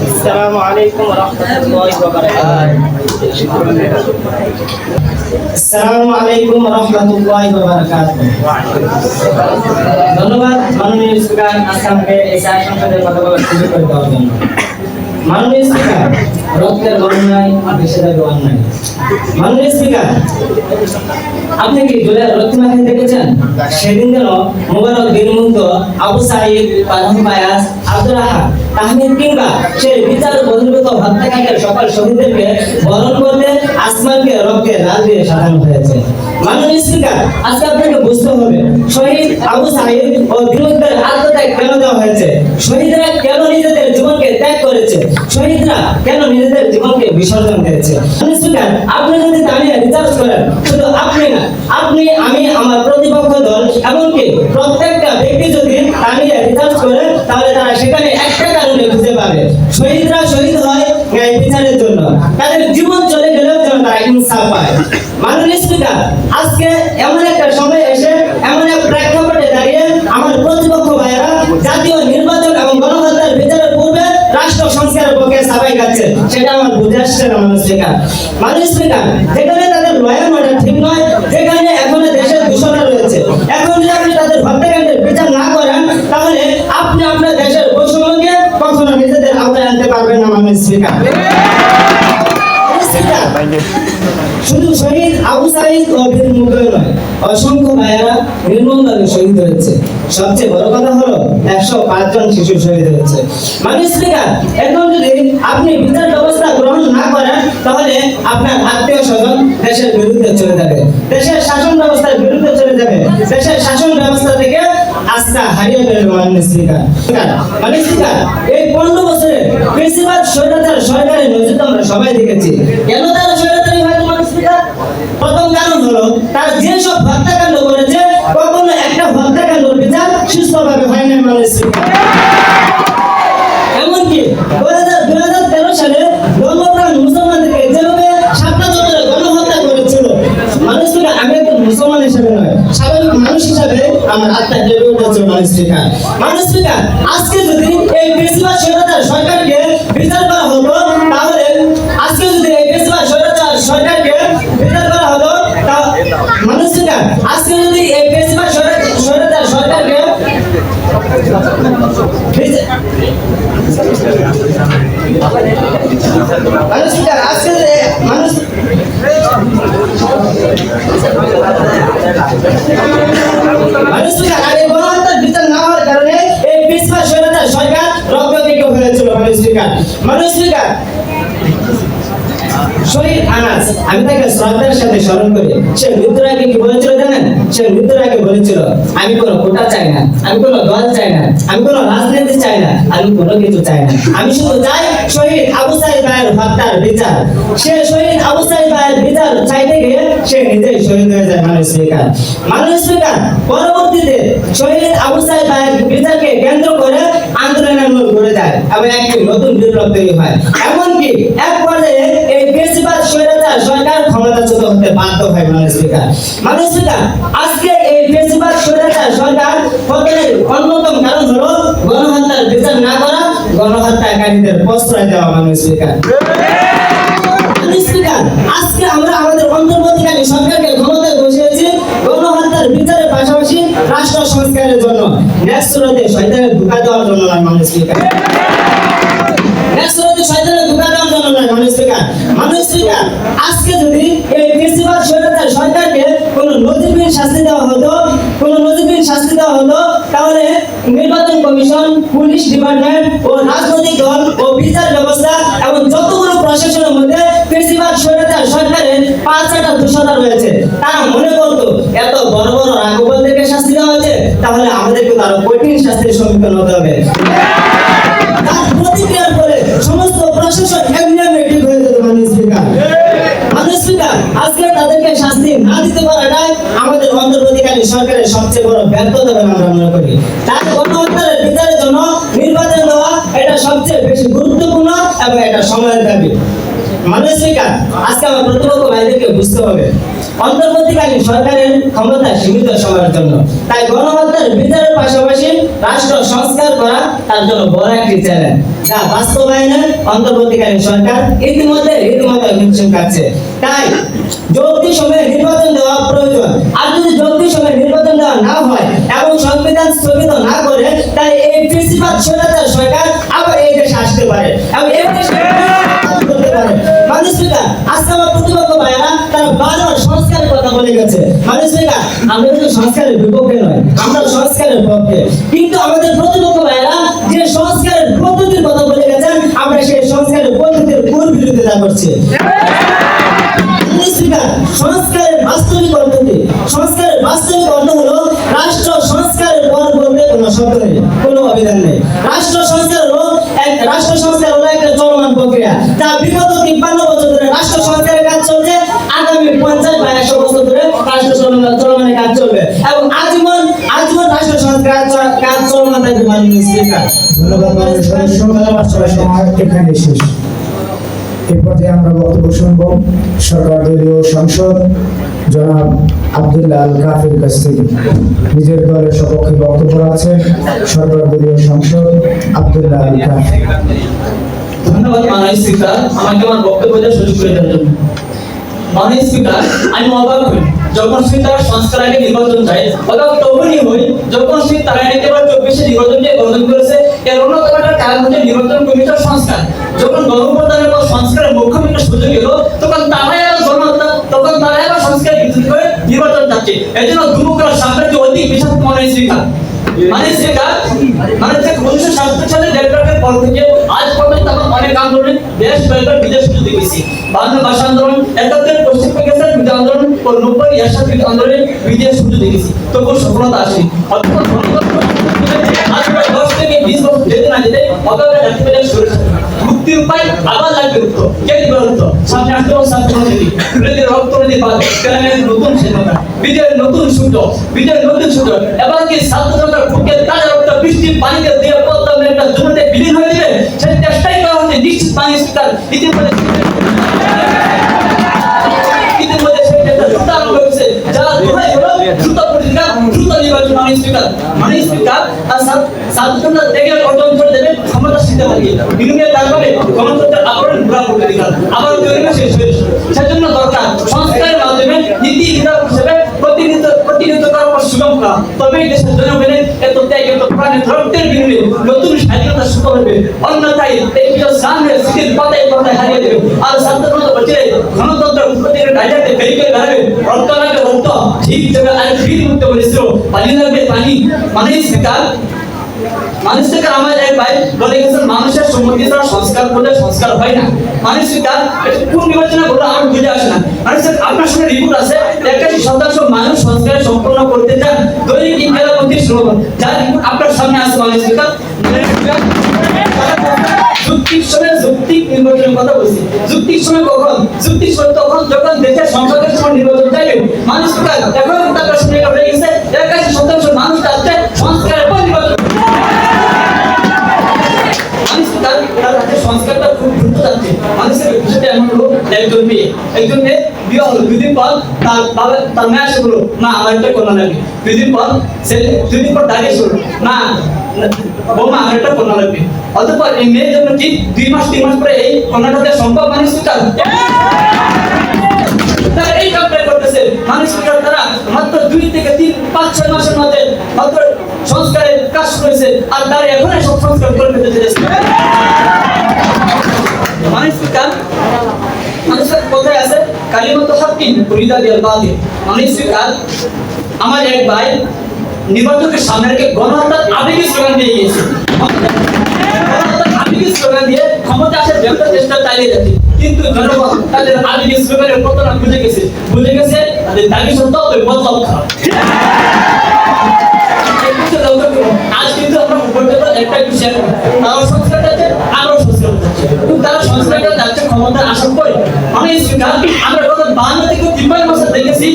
السلام عليكم ورحمة الله وبركاته. السلام عليكم ورحمة الله وبركاته. ধন্যবাদ মাননীয় স্পিকার, আজকে এই সংসদের কথা বলার সুযোগ করে দেওয়ার জন্য। মাননীয় স্পিকার, রক্তের বন্যায় নিষেধাজ্ঞা অন্যায়। মাননীয় স্পিকার, আপনি কি জুলাইয়ের রক্তিমাকে দেখেছেন? সেদিন যেন মোবারক দিনমুক্ত আবু সাঈদ, পাঠান পায়াস, আব্দুল আহাদ, তাহমিদ কিংবা সেই বিচার বহির্ভূত হত্যাকাণ্ডের সকল শহীদদেরকে বরণ করতে আসমানকে রক্তে লাল দিয়ে সাজানো হয়েছে। মাননীয় স্পিকার, আজকে আপনাকে বুঝতে হবে শহীদ আবু সাঈদ ও দিনমুক্তের আত্মত্যাগ কেন দেওয়া হয়েছে, শহীদরা কেন নিজেদের জীবনকে ত্যাগ করেছে, শহীদরা কেন নিজেদের জীবনকে বিসর্জন করেছে। মাননীয় স্পিকার, আপনি যদি তা নিয়ে রিসার্চ করেন, শুধু আপনি না, আপনি, আমি, আমার প্রতিপক্ষ দল, এমনকি প্রত্যেকটা ব্যক্তি যদি তা নিয়ে রিসার্চ করে, তাহলে তারা সেখানে একটা কারণে খুঁজে পাবে, শহীদরা শহীদ হয় ন্যায় বিচারের জন্য, তাদের জীবন চলে গেলেও যেন তারা ইনসাফ পায়। মাননীয় স্পিকার, আজকে এমন একটা সময় এসে এমন এক প্রেক্ষাপটে দাঁড়িয়ে আমার প্রতিপক্ষ ভাইয়েরা জাতীয় নির্বাচন এবং গণহত্যার বিচারের পূর্বে রাষ্ট্র সংস্কারের পক্ষে সাবাই গাচ্ছে, সেটা আমার বুঝে আসছে না। মাননীয় স্পিকার, যেখানে তাদের লয়ার মার্ডার ঠিক নয়, যেখানে এখন দেশের দূষণা রয়েছে, এখন যদি আপনি তাদের হত্যাকাণ্ডের বিচার না করেন, তাহলে আপনি আপনার দেশের বৈষম্যকে কখনো নিজেদের আওতায় আনতে পারবেন না। মাননীয় স্পিকার, শুধু শহীদ আবু সাঈদ ও বীর মুগ্ধ নয়, অসংখ্য ভাইয়েরা নির্মমভাবে শহীদ হয়েছে। সবচেয়ে বড় কথা হলো 105 জন শিশু শহীদ হয়েছে। মাননীয় স্পিকার, এখন যদি আপনি বিচার ব্যবস্থা গ্রহণ না করেন তাহলে আপনার আত্মীয় স্বজন দেশের বিরুদ্ধে চলে যাবে, দেশের শাসন ব্যবস্থার বিরুদ্ধে চলে যাবে, দেশের শাসন ব্যবস্থা থেকে আস্থা হারিয়ে ফেলবে। মাননীয় স্পিকার, মাননীয় স্পিকার, এই 15 বছরে বেশিরভাগ স্বৈরাচার সরকারের নজির আমরা সবাই দেখেছি। কেন তারা স্বৈরাচারী হয় মাননীয় স্পিকার? প্রথম কারণ হলো তারা যেসব হত্যাকাণ্ড করেছে কখনো একটা হত্যাকাণ্ডের বিচার সুস্থভাবে হয় না মাননীয় স্পিকার। এমনকি 2013 সালে বঙ্গপ্রাণ মুসলমানদেরকে যেভাবে শাপলা চত্বরে গণহত্যা করেছিল, মাননীয় স্পিকার, আমি একজন মুসলমান হিসেবে নয়, স্বাভাবিক মানুষ হিসেবে আমার আত্মা কেঁপে উঠেছে। মাননীয় স্পিকার, মাননীয় স্পিকার, আজকে যদি এই বেশিরভাগ স্বৈরাচার সরকারকে বিচার করা হতো তাহলে আজকে যদি এই বেশিরভাগ স্বৈরাচার সরকারকে বিচার করা হতো মাননীয় স্পিকার, আজকে যদি এই বেশিরভাগ স্বৈরাচার সরকারকে মাননীয় স্পিকার, আজকে মাননীয় স্পিকার, আর এই গণহত্যার বিচার না হওয়ার কারণে এই বেশিরভাগ স্বৈরাচার সরকার রক্তক্ষয়ী হয়েছিল। মাননীয় স্পিকার, মাননীয় স্পিকার, শহীদ আনাস, আমি তাকে শ্রদ্ধার সাথে স্মরণ করি। সে মৃত্যুর আগে কি বলেছিল জানেন? সে মৃত্যুর আগে বলেছিল, আমি কোনো কোটা চাই না, আমি কোনো দল চাই না, আমি কোনো রাজনীতি চাই না, আমি কোনো কিছু চাই না, আমি শুধু চাই শহীদ আবু সাঈদ ভাইয়ের হত্যার বিচার। সে শহীদ আবু সাঈদ ভাইয়ের বিচার চাইতে গিয়ে সে নিজেই শহীদ হয়ে যায়। মাননীয় স্পিকার, মাননীয় স্পিকার, পরবর্তীতে শহীদ আবু সাঈদ ভাইয়ের বিচারকে কেন্দ্র করে আন্দোলনের মূল করে যায় এবং একটি নতুন বিপ্লব তৈরি হয়। এমনকি এক পর্যায়ে এই বেশিরভাগ স্বৈরাচার সরকার ক্ষমতাচ্যুত হতে বাধ্য হয়। মাননীয় স্পিকার, মাননীয় স্পিকার, আজকে এই বেশিরভাগ স্বৈরাচার সরকার পতনের অন্যতম কারণ হলো গণহত্যার বিচার না করা, গণহত্যাকারীদের প্রশ্রয় দেওয়া। মাননীয় স্পিকার, মাননীয় স্পিকার, আজকে আমরা আমাদের অন্তর্বর্তীকালীন সরকারকে ক্ষমতায় বসিয়েছি গণহত্যার বিচারের পাশাপাশি রাষ্ট্র সংস্কারের জন্য, ন্যায়সূরতে শয়তানের ধোঁকা দেওয়ার জন্য নয়। মাননীয় স্পিকার, ন্যায়সূরতে শয়তানের ধোঁকা দেওয়ার জন্য নয়। মাননীয় স্পিকার, মাননীয় স্পিকার, আজকে যদি এই বেশিরভাগ স্বৈরাচার সরকারকে কোনো নজিরবিহীন শাস্তি দেওয়া হতো, কোনো নজিরবিহীন শাস্তি দেওয়া হতো তাহলে নির্বাচন কমিশন, পুলিশ ডিপার্টমেন্ট ও রাজনৈতিক দল ও বিচার ব্যবস্থা এবং যতগুলো প্রশাসনের মধ্যে বেশিরভাগ স্বৈরাচার সরকারের 5-6টা দোষরা রয়েছে, তারা মনে করতো এত বড় বড় রাঘবদেরকে শাস্তি দেওয়া হয়েছে তাহলে আমাদেরকে আরো কঠিন শাস্তির সম্মুখীন হতে হবে। তার প্রতিক্রিয়ার পরে সমস্ত প্রশাসন এমনি ঠিক হয়ে যেত। মাননীয় স্পিকার, মাননীয় স্পিকার, আজকে তাদেরকে শাস্তি না দিতে পারাটাই আমাদের অন্তর্বর্তীকালীন সরকারের সবচেয়ে বড় ব্যর্থতা বলে আমরা মনে করি। তার গণহত্যার বিচারের জন্য নির্বাচন দেওয়া এটা সবচেয়ে বেশি গুরুত্বপূর্ণ এবং এটা সময়ের দাবি। মাননীয় স্পিকার, আজকে আমার প্রতিপক্ষ ভাইদেরকে বুঝতে হবে অন্তর্বর্তীকালীন সরকারের ক্ষমতা সীমিত সময়ের জন্য, তাই গণহত্যার বিচারের পাশাপাশি রাষ্ট্র সংস্কার করা তার জন্য বড় একটি চ্যালেঞ্জ, যা বাস্তবায়নে অন্তর্বর্তীকালীন সরকার ইতিমধ্যে রীতিমতো হিমশিম খাচ্ছে। তাই যৌক্তিক সময়ে নির্বাচন দেওয়া প্রয়োজন। আর যদি যৌক্তিক সময়ে নির্বাচন দেওয়া না হয় এবং সংবিধান স্থগিত না করে, তাই এই বেশিরভাগ স্বৈরাচার সরকার আবার এই দেশে আসতে পারে এবং এই দেশে করতে পারে। মাননীয় স্পিকার, আজকে আমার প্রতিপক্ষ ভাইয়েরা তারা বারবার সংস্কারের কথা বলে গেছে। মাননীয় স্পিকার, আমরা কিন্তু সংস্কারের বিপক্ষে নয়, আমরা সংস্কারের পক্ষে, কিন্তু আমাদের প্রতিপক্ষ ভাইয়েরা যে সংস্কারের পদ্ধতির কথা বলে গেছেন আমরা সেই সংস্কারের পদ্ধতির বিরোধিতা করছি। সংস্কারের বাস্তবিক অর্থে, সংস্কারের বাস্তবিক অর্থ হলো রাষ্ট্র সংস্কারের পর বলতে কোনো শব্দ নেই, কোনো অভিধান নেই। রাষ্ট্র সংস্কার হলো একটা চলমান প্রক্রিয়া, যা বিগত 53 বছর ধরে রাষ্ট্র সংস্কারের কাজ চলছে, আগামী 50 বা 100 বছর ধরে রাষ্ট্র চলমানের কাজ চলবে এবং আজীবন রাষ্ট্র সংস্কার কাজ চলমান থাকবে। মাননীয় স্পিকার, ধন্যবাদ। মাননীয় সদস্য, সময় এখানে শেষ। এই পর্যায়ে আমরা বক্তব্য শুনব সরকার দলীয় সাংসদ জনাব আব্দুল্লাহ আল কাফির কাছ থেকে। নিজের দলের সপক্ষে বক্তব্য রাখছেন সরকার দলীয় সাংসদ আব্দুল্লাহ আল কাফির। ধন্যবাদ মাননীয় স্পিকার, আমাকে আমার বক্তব্য দেওয়ার সুযোগ করে দেওয়ার জন্য। মাননীয় স্পিকার, আমি অবাক হই যখন স্পিকার সংস্কার আগে নির্বাচন চাই, অবাক তখনই হই যখন স্পিকার তারা একেবারে 24 নির্বাচনকে বর্জন করেছে। এর অন্যতম একটা কারণ হচ্ছে নির্বাচন কমিশন সংস্কার। যখন গণপ্রদানের পর সংস্কারের মুখ্য একটা সুযোগ এলো তখন তারাই আবার সংস্কার বিরোধী করে নির্বাচন চাচ্ছে। যাচ্ছে। এই জন্য দুমুখরা সাম্রাজ্য অধিক বিষাক্ত মাননীয় স্পিকার। মাননীয় স্পিকার, মানে 1970 সালে ডেভেলপমেন্টের পর থেকে আজ পর্যন্ত আমরা অনেক আন্দোলনে দেশ কয়েকবার বিদেশ সুযোগ দিয়েছি। বাংলা ভাষা আন্দোলন, 71 পশ্চিম পাকিস্তান বিরোধী আন্দোলন ও 90 এরশাদ বিরোধী আন্দোলনে বিদেশ সুযোগ দিয়েছি, তবুও সফলতা আসেনি। অথবা আজ প্রায় 10 থেকে 20 বছর যেতে না যেতে অগাধ জাতিভেদের সরে মুক্তির উপায় আবার লাগবে উত্তর। কে দিবে উত্তর? সামনে আসতে হবে ছাত্র নদী, বিরোধী রক্ত নদী বাদ, কেরামের নতুন স্বাধীনতা, বিজয়ের নতুন সূর্য, বিজয়ের নতুন সূর্য। এবার কি ছাত্র জনতার বুকে তাজা রক্ত বৃষ্টির পানিতে দিয়ে পদ্মার একটা জমিতে বিলীন হয়ে যাবে, সেই চেষ্টাই করা হচ্ছে। নিশ্চিত মাননীয় স্পিকার, ইতিমধ্যে সেই চেষ্টা দ্রুত আরম্ভ হয়েছে। যারা দোহাই হলো দ্রুত পরিষ্কার, দ্রুত নির্বাচন। মাননীয় স্পিকার, আর ছাত্র জনতা দেখে অর্জন করে দেবে ক্ষমতা সিদ্ধ থাকে বিনিময়ে তার মানে গণতন্ত্রের আবরণ ঘোরা করতে দিকার আবার তৈরি শেষ হয়েছে। সেজন্য দরকার সংস্কারের মাধ্যমে নীতি নির্ধারক হিসেবে প্রতিনিধিত্ব করার সুগম করা। তবেই দেশের জনগণের এত ত্যাগ, এত প্রাণের রক্তের বিনিময়ে নতুন স্বাধীনতা সুখা হবে। অন্যথায় এই বিজয় সামনে স্মৃতির পাতায় পাতায় হারিয়ে দেবে। আর ছাত্রজনতা বলছে গণতন্ত্র প্রতিনিধির ডাইরেক্টে বেরিয়ে করে বেড়াবে। রক্ত লাগবে রক্ত, ঠিক যাবে। আর ফির মুক্ত বলেছিল পানি লাগবে পানি। মাননীয় স্পিকার, আমার এক ভাই বলে গেছেন মানুষের সম্মতি ছাড়া সংস্কার করলে সংস্কার হয় না। মাননীয় স্পিকার, কোন বিবেচনা করলে আমার বুঝে আসে না। আপনার সঙ্গে রিপোর্ট আছে 81% মানুষ সংস্কার সম্পূর্ণ করতে চান, দৈনিক ইন্দিরাপন্থী স্লোগান, যার রিপোর্ট আপনার সামনে আছে। মাননীয় স্পিকার, যুক্তির সময় যৌক্তিক নির্বাচনের কথা বলছি। যুক্তির সময় কখন? যুক্তির সময় তখন যখন দেশের সংসদের সময় নির্বাচন চাইবে। মাননীয় স্পিকার, এখন আপনার সঙ্গে হয়ে গেছে 81% মানুষ চাচ্ছে সংস্কারের পর নির্বাচন। সংস্কারটা খুব দ্রুত যাচ্ছে। মানুষের বিষয়টা এমন হলো, একজন মেয়ে বিয়ে হলো, 2 দিন পর তার মেয়ে আসে বললো না আমার একটা কন্যা লাগবে। 2 দিন পর দাঁড়িয়ে শুরু না বৌমা আমার একটা কন্যা লাগবে। অতঃপর এই মেয়ের জন্য কি 2 মাস 3 মাস পরে এই কন্যাটা দেওয়া সম্ভব? মানুষ তারা এই কাজটা করতেছে। মানুষ তারা মাত্র 2 থেকে 3 5 6 মাসের মধ্যে মাত্র সংস্কারের কাজ শুরু হয়েছে, আর তারা এখন সব সংস্কার করে ফেলতে চাইছে। মাননীয় স্পিকার, মানুষের কোথায় আছে কালিমাত হাক্কিন উরিদা বিল বাতিল। মাননীয় স্পিকার, আমার এক ভাই নির্বাচনের সামনে রেখে গণহত্যার আবেগী স্লোগান দিয়ে গিয়েছে। আবেগী স্লোগান দিয়ে ক্ষমতা আসার ব্যর্থ চেষ্টা চালিয়ে যাচ্ছে, কিন্তু জনগণ তাদের আবেগী স্লোগানের পতন বুঝে গেছে তাদের দাবি সত্ত্বেও ওই মতলব খারাপ। আজ কিন্তু আমরা উপযুক্ত একটা বিষয় তারা সংস্কার যাচ্ছে, আমরাও সংস্কার যাচ্ছে, কিন্তু তারা সংস্কারটা যাচ্ছে ক্ষমতা আসার পরে। আমি আমরা গত 52 থেকে 53 বছর দেখেছি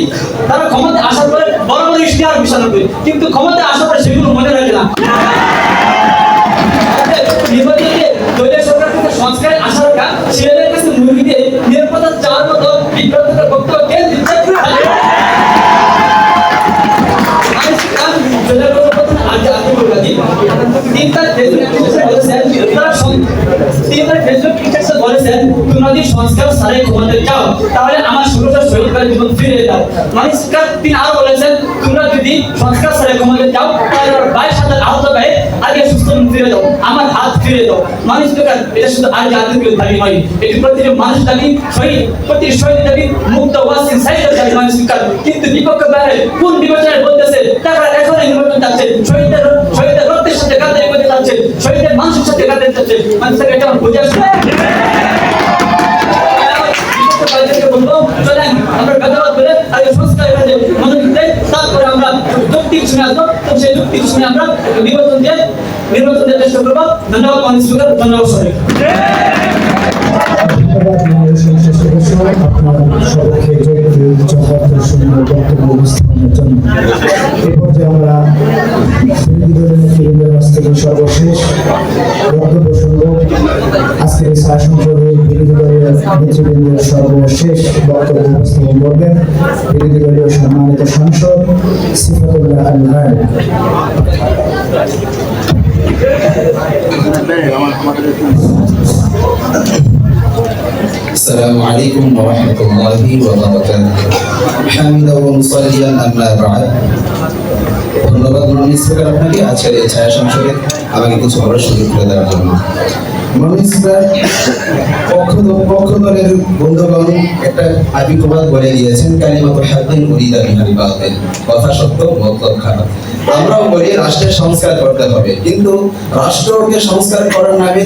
তারা ক্ষমতা আসার পরে বড় বড় ইশতেহার ঘোষণা করে, কিন্তু ক্ষমতা আসার পরে সেগুলো মনে রাখে না। নির্বাচনে দলীয় সরকার থেকে সংস্কারে আসার কাজ ছেলেদের কাছে মুরগি দিয়ে নিরাপত্তা চাওয়ার মতো বিপ্লবীদের বক্তব্য কে দিচ্ছে? সংস্কার সারে ক্ষমতা চাও তাহলে আমার ষোলটা শহীদ করে জীবন ফিরে দাও। মাননীয় স্পিকার, তিনি আরো বলেছেন তোমরা যদি সংস্কার সারে ক্ষমতা চাও তাহলে আমার 22,000 আহত ভাই আগে সুস্থ ফিরে দাও, আমার হাত ফিরে দাও। মাননীয় স্পিকার, এটা শুধু আর জাতীয় দাবি নয়, এটি প্রতিটি মানুষ দাবি, প্রতি শহীদ দাবি, মুক্ত ওয়াসিম সাইদের দাবি। মাননীয় স্পিকার, কিন্তু বিপক্ষ বাইরে কোন বিবেচনায় বলতেছে তারা এখন নির্বাচন চাচ্ছে, শহীদের রক্তের সাথে গাদ্দারি করতে চাচ্ছে, শহীদের মানুষের সাথে গাদ্দারি চাচ্ছে। মাননীয় স্পিকার, এটা আমার বুঝে আসছে। আমরা বেদাবাদ বলে আগে সংস্কার মনোযোগ দেয়, তারপরে আমরা যুক্তি শুনে আসবো, সেই যুক্তি শুনে আমরা নির্বাচন দিয়ে চেষ্টা করবো। ধন্যবাদ মাননীয় স্পিকার, ধন্যবাদ সবাই। সর্বশেষ বক্তব্য শুনবো আজকের এই সংসদের বিরোধী দলের নেতৃবৃন্দের সর্বশেষ বক্তব্য উপস্থাপন করবেন বিরোধী দলীয় সম্মানিত সাংসদ সিফাতুল্লাহ আল হায়াত। السلام عليكم ورحمة الله وبركاته. حامدا ومصليا أما بعد. ধন্যবাদ মাননীয় স্পিকার আপনাকে আজকের এই ছায়া সংসদে আমাকে কিছু বলার সুযোগ করে দেওয়ার জন্য। মাননীয় স্পিকার, পক্ষ দলের বন্ধুগণ একটা আবির্ভাব বলে দিয়েছেন, কালিমাতু হাক্কিন উরিদা বিহাল বাতিল, কথা সত্য মতলব খারাপ। আমরাও বলি রাষ্ট্রের সংস্কার করতে হবে, কিন্তু রাষ্ট্রকে সংস্কার করার নামে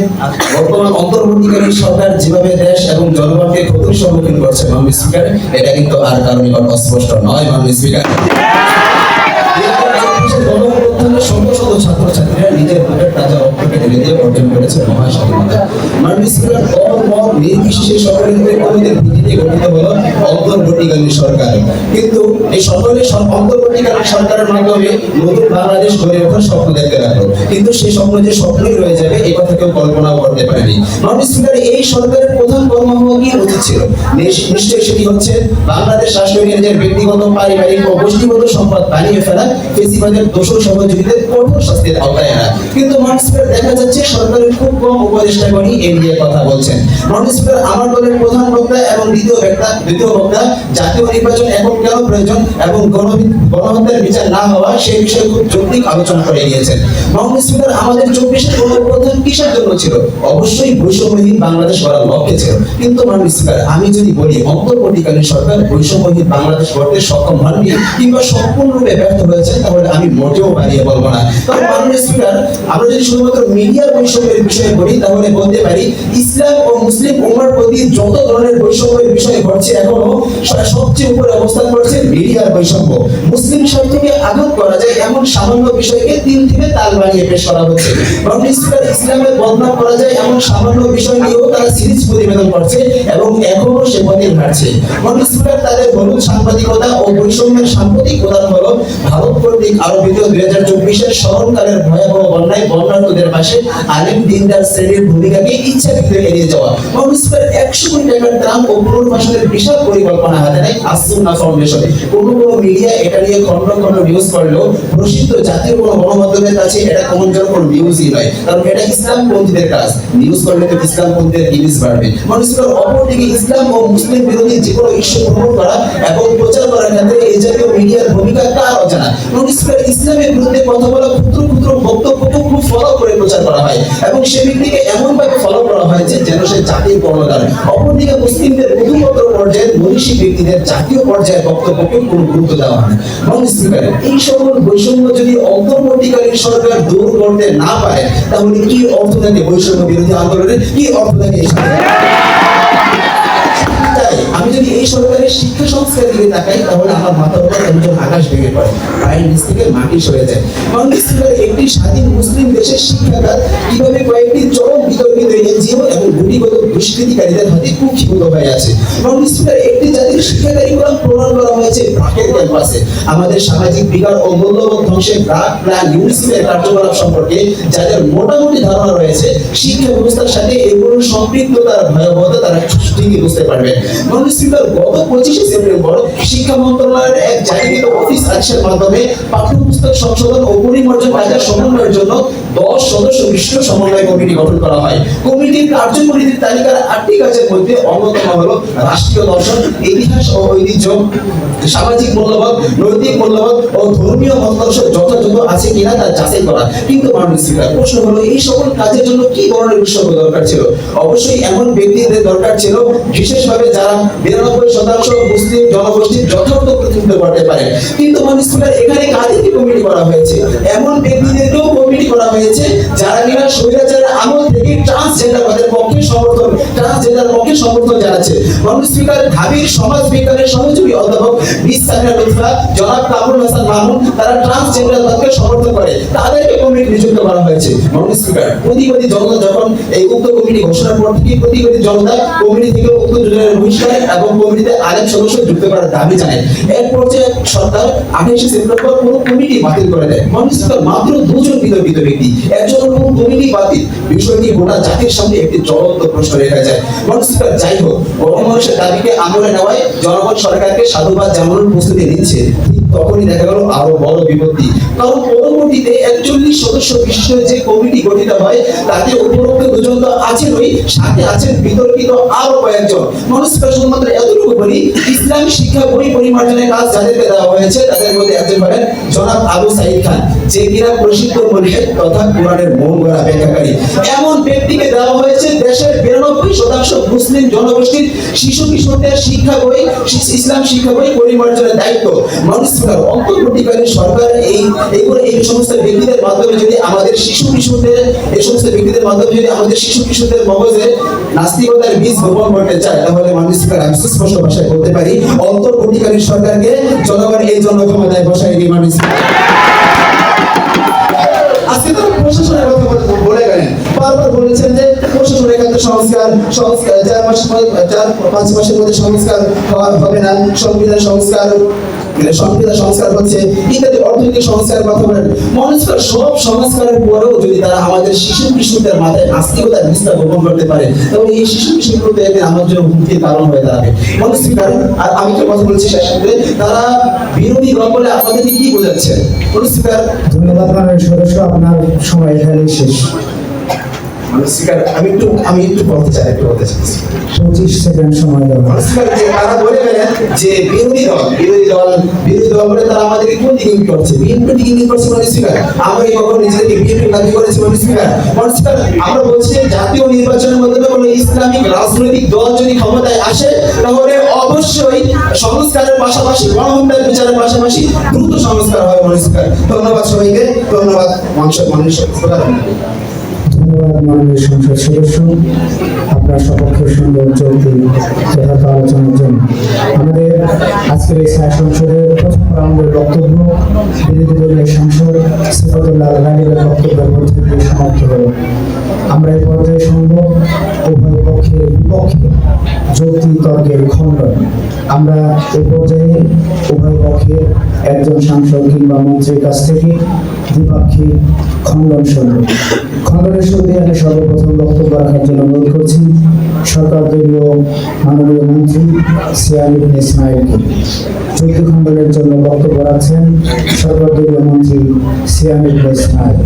বর্তমান অন্তর্বর্তীকালীন সরকার যেভাবে দেশ এবং জনগণকে ক্ষতির সম্মুখীন করছে মাননীয় স্পিকার, এটা কিন্তু আর কারো নিকট অস্পষ্ট নয় মাননীয় স্পিকার। শত শত ছাত্রছাত্রীরা নিজের ভোটের তাজা রক্তকে ঢেলে দিয়ে অর্জন করেছে মহাস্বাধীনতা। মাননীয় স্পিকার, দল মত নির্বিশেষে সকলের ঐক্যমতের ভিত্তিতে গঠিত হলো অন্তর্বর্তীকালীন সরকার, কিন্তু এই সকলের অন্তর্বর্তীকালীন সরকারের মাধ্যমে নতুন বাংলাদেশ গড়ে ওঠার স্বপ্ন দেখতে লাগলো, কিন্তু সেই স্বপ্ন যে স্বপ্নই রয়ে যাবে এই কথা কেউ কল্পনাও করতে পারেনি। মাননীয় স্পিকার, এই সরকারের প্রধান কর্ম হওয়া কি উচিত ছিল? নিশ্চয়ই সেটি হচ্ছে বাংলাদেশ রাষ্ট্রকে নিজের ব্যক্তিগত, পারিবারিক ও গোষ্ঠীগত সম্পদ বানিয়ে ফেলা, ফেসিবাদের দোষর সহযোগীদের কঠোর শাস্তির আওতায় আনা। কিন্তু মাননীয় স্পিকার, দেখা যাচ্ছে সরকারের খুব কম উপদেষ্টাগণই এই নিয়ে কথা বলছেন। মাননীয় স্পিকার, আমার দলের প্রধান বক্তা এবং দ্বিতীয় বক্তা জাতীয় নির্বাচন এখন কেন প্রয়োজন এবং গণহত্যার বিচার না হওয়া সেই বিষয়ে খুব যৌক্তিক আলোচনা করে গিয়েছেন। মাননীয় স্পিকার, আমাদের 24 গণঅভ্যুত্থান কিসের জন্য ছিল? অবশ্যই বৈষম্যহীন বাংলাদেশ গড়ার লক্ষ্যে ছিল। কিন্তু মাননীয় স্পিকার, আমি যদি বলি অন্তর্বর্তীকালীন সরকার বৈষম্যহীন বাংলাদেশ গড়তে সক্ষম হয়নি কিংবা সম্পূর্ণরূপে ব্যর্থ হয়েছে, তাহলে আমি মোটেও বাড়িয়ে বলবো না। তবে মাননীয় স্পিকার, আমরা যদি শুধুমাত্র মিডিয়ার বৈষম্যের বিষয়ে বলি, তাহলে বলতে পারি ইসলাম ও মুসলিম উম্মার প্রতি যত ধরনের বৈষম্যের বিষয় ঘটছে, এখনো সবচেয়ে উপরে অবস্থান করছে মিডিয়ার বৈষম্য। মুসলিম স্বার্থকে আঘাত করা যায় এমন সামান্য বিষয়কে 3 থেকে তাল বানিয়ে পেশ করা হচ্ছে। মাননীয় স্পিকার, ইসলামের বদনাম করা যায় এমন সামান্য বিষয় নিয়েও তারা সিরিজ প্রতিবেদন করছে এবং এখনো সে পথে হাঁটছে। মাননীয় স্পিকার, তাদের হলুদ সাংবাদিকতা ও বৈষম্যের সাম্প্রতিক উদাহরণ হলো ভারত কর্তৃক আরোপিত 2024-এর স্মরণকালের ভয়াবহ বন্যায় বন্যার্তদের পাশে আলিম দিনদার শ্রেণীর ভূমিকাকে ইচ্ছাকৃত এড়িয়ে যাওয়া। মাননীয় স্পিকার, 100 কোটি টাকার ত্রাণ ও পুনর্বাসনের বিশাল পরিকল্পনা হাতে নেয় আসুন্নাহ ফাউন্ডেশন। কোনো মিডিয়া এটা নিয়ে খন্ড নিউজ করলেও প্রসিদ্ধ জাতীয় কোনো গণমাধ্যমের কাছে এটা কোনো নিউজই নয়, কারণ এটা ইসলামপন্থীদের কাজ। নিউজ করলে তো ইসলামপন্থীদের ইমেজ বাড়বে। মাননীয় স্পিকার, অপরদিকে ইসলাম ও মুসলিম বিরোধী যে কোনো ইস্যু প্রমোট করা এবং প্রচার করার ক্ষেত্রে এই জাতীয় মিডিয়ার ভূমিকা কার অজানা? মাননীয় স্পিকার, ইসলামের বিরুদ্ধে কথা বলা ক্ষুদ্র ক্ষুদ্র বক্তব্যকে খুব ফলো করে প্রচার করা হয় এবং সে ব্যক্তিকে এমন ভাবে ফলো করা হয় যে যেন সে জাতির কর্ণধার। অপরদিকে মুসলিমদের মধুমন্ত্র পর্যায়ের মনীষী ব্যক্তিদের জাতীয় পর্যায়ের বক্তব্যকে কোনো গুরুত্ব দেওয়া হয় না। মাননীয় স্পিকার, এই সকল বৈষম্য যদি অন্তর্বর্তীকালীন সরকার দূর করতে না পারে, তাহলে কি অর্থ থাকে বৈষম্য বিরোধী আন্দোলনের? কি অর্থ থাকে? আমি যদি এই সরকারের শিক্ষা সংস্কার দিকে তাকাই, তাহলে আমার মাথার উপর একজন আকাশ ভেঙে পড়ে, পায়ের নিচ থেকে মাটি সরে যায়। মাননীয় স্পিকার, একটি স্বাধীন মুসলিম দেশের শিক্ষাখাত কিভাবে কয়েকটি চরম বিতর্কিত এনজিও এবং গুটিগত দুষ্কৃতিকারীদের হাতে কুক্ষিগত হয়ে আছে। মাননীয় স্পিকার, একটি জাতির শিক্ষা কারিকুলাম প্রণয়ন করা হয়েছে ব্র্যাকের ক্যাম্পাসে। আমাদের সামাজিক বিকার ও মূল্যবোধ ধ্বংসের ব্র্যাক প্ল্যান ইউনিসেফের কার্যকলাপ সম্পর্কে যাদের মোটামুটি ধারণা রয়েছে, শিক্ষা ব্যবস্থার সাথে এগুলোর সম্পৃক্ততার ভয়াবহতা তারা ঠিকই বুঝতে পারবেন। মাননীয় স্পিকার, গত 25 সেপ্টেম্বর শিক্ষা মন্ত্রণালয়ের এক জারিকৃত অফিস আদেশের মাধ্যমে পাঠ্যপুস্তক সংশোধন ও পরিমার্জন কাজের সমন্বয়ের জন্য 10 সদস্য বিশিষ্ট সমন্বয় কমিটি গঠন করা হয়। কমিটির কার্যপরিধির তালিকার 8টি কাজের মধ্যে অন্যতম হলো রাষ্ট্রীয় দর্শন, ইতিহাস ও ঐতিহ্য, সামাজিক মূল্যবোধ, নৈতিক মূল্যবোধ ও ধর্মীয় মতাদর্শ যথাযথ আছে কিনা তা যাচাই করা। কিন্তু মাননীয় স্পিকার, প্রশ্ন হলো এই সকল কাজের জন্য কি ধরনের বিশেষজ্ঞ দরকার ছিল? অবশ্যই এমন ব্যক্তিদের দরকার ছিল বিশেষভাবে যারা 92% মুসলিম জনগোষ্ঠীর যথার্থ প্রতিনিধিত্ব করতে পারে। কিন্তু মাননীয় স্পিকার, এখানে কাদেরকে কমিটি করা হয়েছে? এমন ব্যক্তিদেরকেও কমিটি করা হয়েছে যারা কিনা স্বৈরাচারের আমল থেকে ট্রান্সজেন্ডারদের পক্ষে সমর্থন জানাচ্ছে। মাননীয় স্পিকার, ঢাবির সমাজ বিজ্ঞানের সহযোগী অধ্যাপক মিস সামিরা লুৎফা, জনাব কামরুল হাসান মামুন, তারা ট্রান্সজেন্ডারকে সমর্থন করে, তাদেরকে কমিটি নিযুক্ত করা হয়েছে। মাননীয় স্পিকার, প্রতিবাদী জনতা যখন এই উক্ত কমিটি ঘোষণার পর থেকে প্রতিবাদী জনতা কমিটি থেকে উক্ত যোজনার বহিষ্কার এবং কমিটিতে আরেক সদস্য যুক্ত করার দাবি জানায়। এক পর্যায়ে সরকার 28 সেপ্টেম্বর পুরো কমিটি বাতিল করে দেয়। মাননীয় স্পিকার, মাত্র 2 জন বিতর্কিত ব্যক্তি, একজনের পুরো কমিটি বাতিল, বিষয়টি গোটা জাতির সামনে একটি জ্বলন্ত প্রশ্ন রেখে যায়। মাননীয় স্পিকার, যাই হোক, গণমানুষের দাবিকে আমলে নেওয়ায় জনগণ সরকারকে সাধুবাদ জানানোর প্রস্তুতি নিচ্ছে। তখনই দেখা গেল আরো বড় বিপত্তি। কারণ পরবর্তীতে 41 সদস্য বিশিষ্ট যে কমিটি গঠিত হয় তাতে উপরোক্ত দুজন তো আছেনই, সাথে আছেন বিতর্কিত আরো কয়েকজন মানুষ। শুধুমাত্র এতটুকু বলি, ইসলামী শিক্ষা বই পরিমার্জনের কাজ যাদেরকে দেওয়া হয়েছে তাদের মধ্যে একজন হলেন জনাব আবু সাইদ খান, যে কিনা প্রসিদ্ধ মুলহিদ তথা কোরআনের মন গড়া ব্যাখ্যাকারী। এমন ব্যক্তিকে দেওয়া হয়েছে দেশের 92% মুসলিম জনগোষ্ঠীর শিশু কিশোরদের শিক্ষা বই, ইসলাম শিক্ষা বই পরিমার্জনের দায়িত্ব। মানুষ অন্তর্বর্তীকালীন সরকার এই সমস্ত ব্যক্তিদের মাধ্যমে যদি আমাদের শিশু কিশোরদের মগজে নাস্তিকতার বীজ বপন করতে চায়, তাহলে মানুষ আমি সুস্পষ্ট ভাষায় বলতে পারি, অন্তর্বর্তীকালীন সরকারকে জনগণ এই জন্য ক্ষমতায় বসায় দিয়ে মানুষ। আজকে তো প্রশাসনের কথা বলে গেলেন, বারবার বলেছেন যে প্রশাসনের ক্ষেত্রে সংস্কার 4-5 মাসের মধ্যে সংস্কার হবে না, সংবিধান সংস্কার হচ্ছে ইত্যাদি, অর্থনৈতিক সংস্কার কথা বলেন। মানুষের সব সংস্কারের পরেও যদি তারা আমাদের শিশু কিশোরদের মাথায় নাস্তিকতার বীজটা বপন করতে পারে, তাহলে এই শিশু কিশোরগুলো একদিন আমার জন্য হুমকির কারণ হয়ে দাঁড়াবে। মানুষ আর আমি তো কথা বলছি শেষ করে, তারা বিরোধী দল বলে আমাদেরকে কি বোঝাচ্ছে? ধন্যবাদ মাননীয় সদস্য, আপনার সময় এখানেই শেষ। আমি একটু বলতে চাই 25 সেকেন্ড সময় দেওয়া। তারা বলে গেলেন যে বিরোধী দল বলে তারা আমাদেরকে কোন দিকে ইঙ্গিত করছে? বিএনপি দিকে ইঙ্গিত করছে মানে স্পিকার। আমরা এই কখন নিজেদেরকে বিএনপি দাবি করেছি মানে স্পিকার। আমরা বলছি যে জাতীয় নির্বাচনের মাধ্যমে কোনো ইসলামিক রাজনৈতিক দল যদি ক্ষমতায় আসে, তাহলে অবশ্যই সংস্কারের পাশাপাশি, গণহত্যার বিচারের পাশাপাশি দ্রুত সংস্কার হয় মানে স্পিকার। ধন্যবাদ সবাইকে, ধন্যবাদ মাননীয় স্পিকার। ধন্যবাদ মাননীয় সংসদ সদস্য, আপনার সপক্ষের সুন্দর চলতি যথার্থ আলোচনার জন্য। আমাদের আজকের এই সংসদের প্রথম রাউন্ডের বক্তব্য বিরোধী দলের সাংসদ সিফাতুল্লাহ গালিবের বক্তব্যের মধ্যে দিয়ে সমাপ্ত হল। আমরা এই পর্যায়ে শুনব উভয় পক্ষের বিপক্ষে যুক্তি তর্কের খণ্ডন। আমরা এই পর্যায়ে উভয় পক্ষের একজন সাংসদ কিংবা মন্ত্রীর কাছ থেকে দ্বিপাক্ষিক খণ্ডন শুনব। খণ্ডনের শুরুতে আমি সর্বপ্রথম বক্তব্য রাখার জন্য অনুরোধ করছি সরকার দলীয় মাননীয় মন্ত্রী সিয়াম ইবনে ইসমাইলকে। যুক্তি খণ্ডনের জন্য বক্তব্য রাখছেন সরকার দলীয় মন্ত্রী সিয়াম ইবনে ইসমাইল।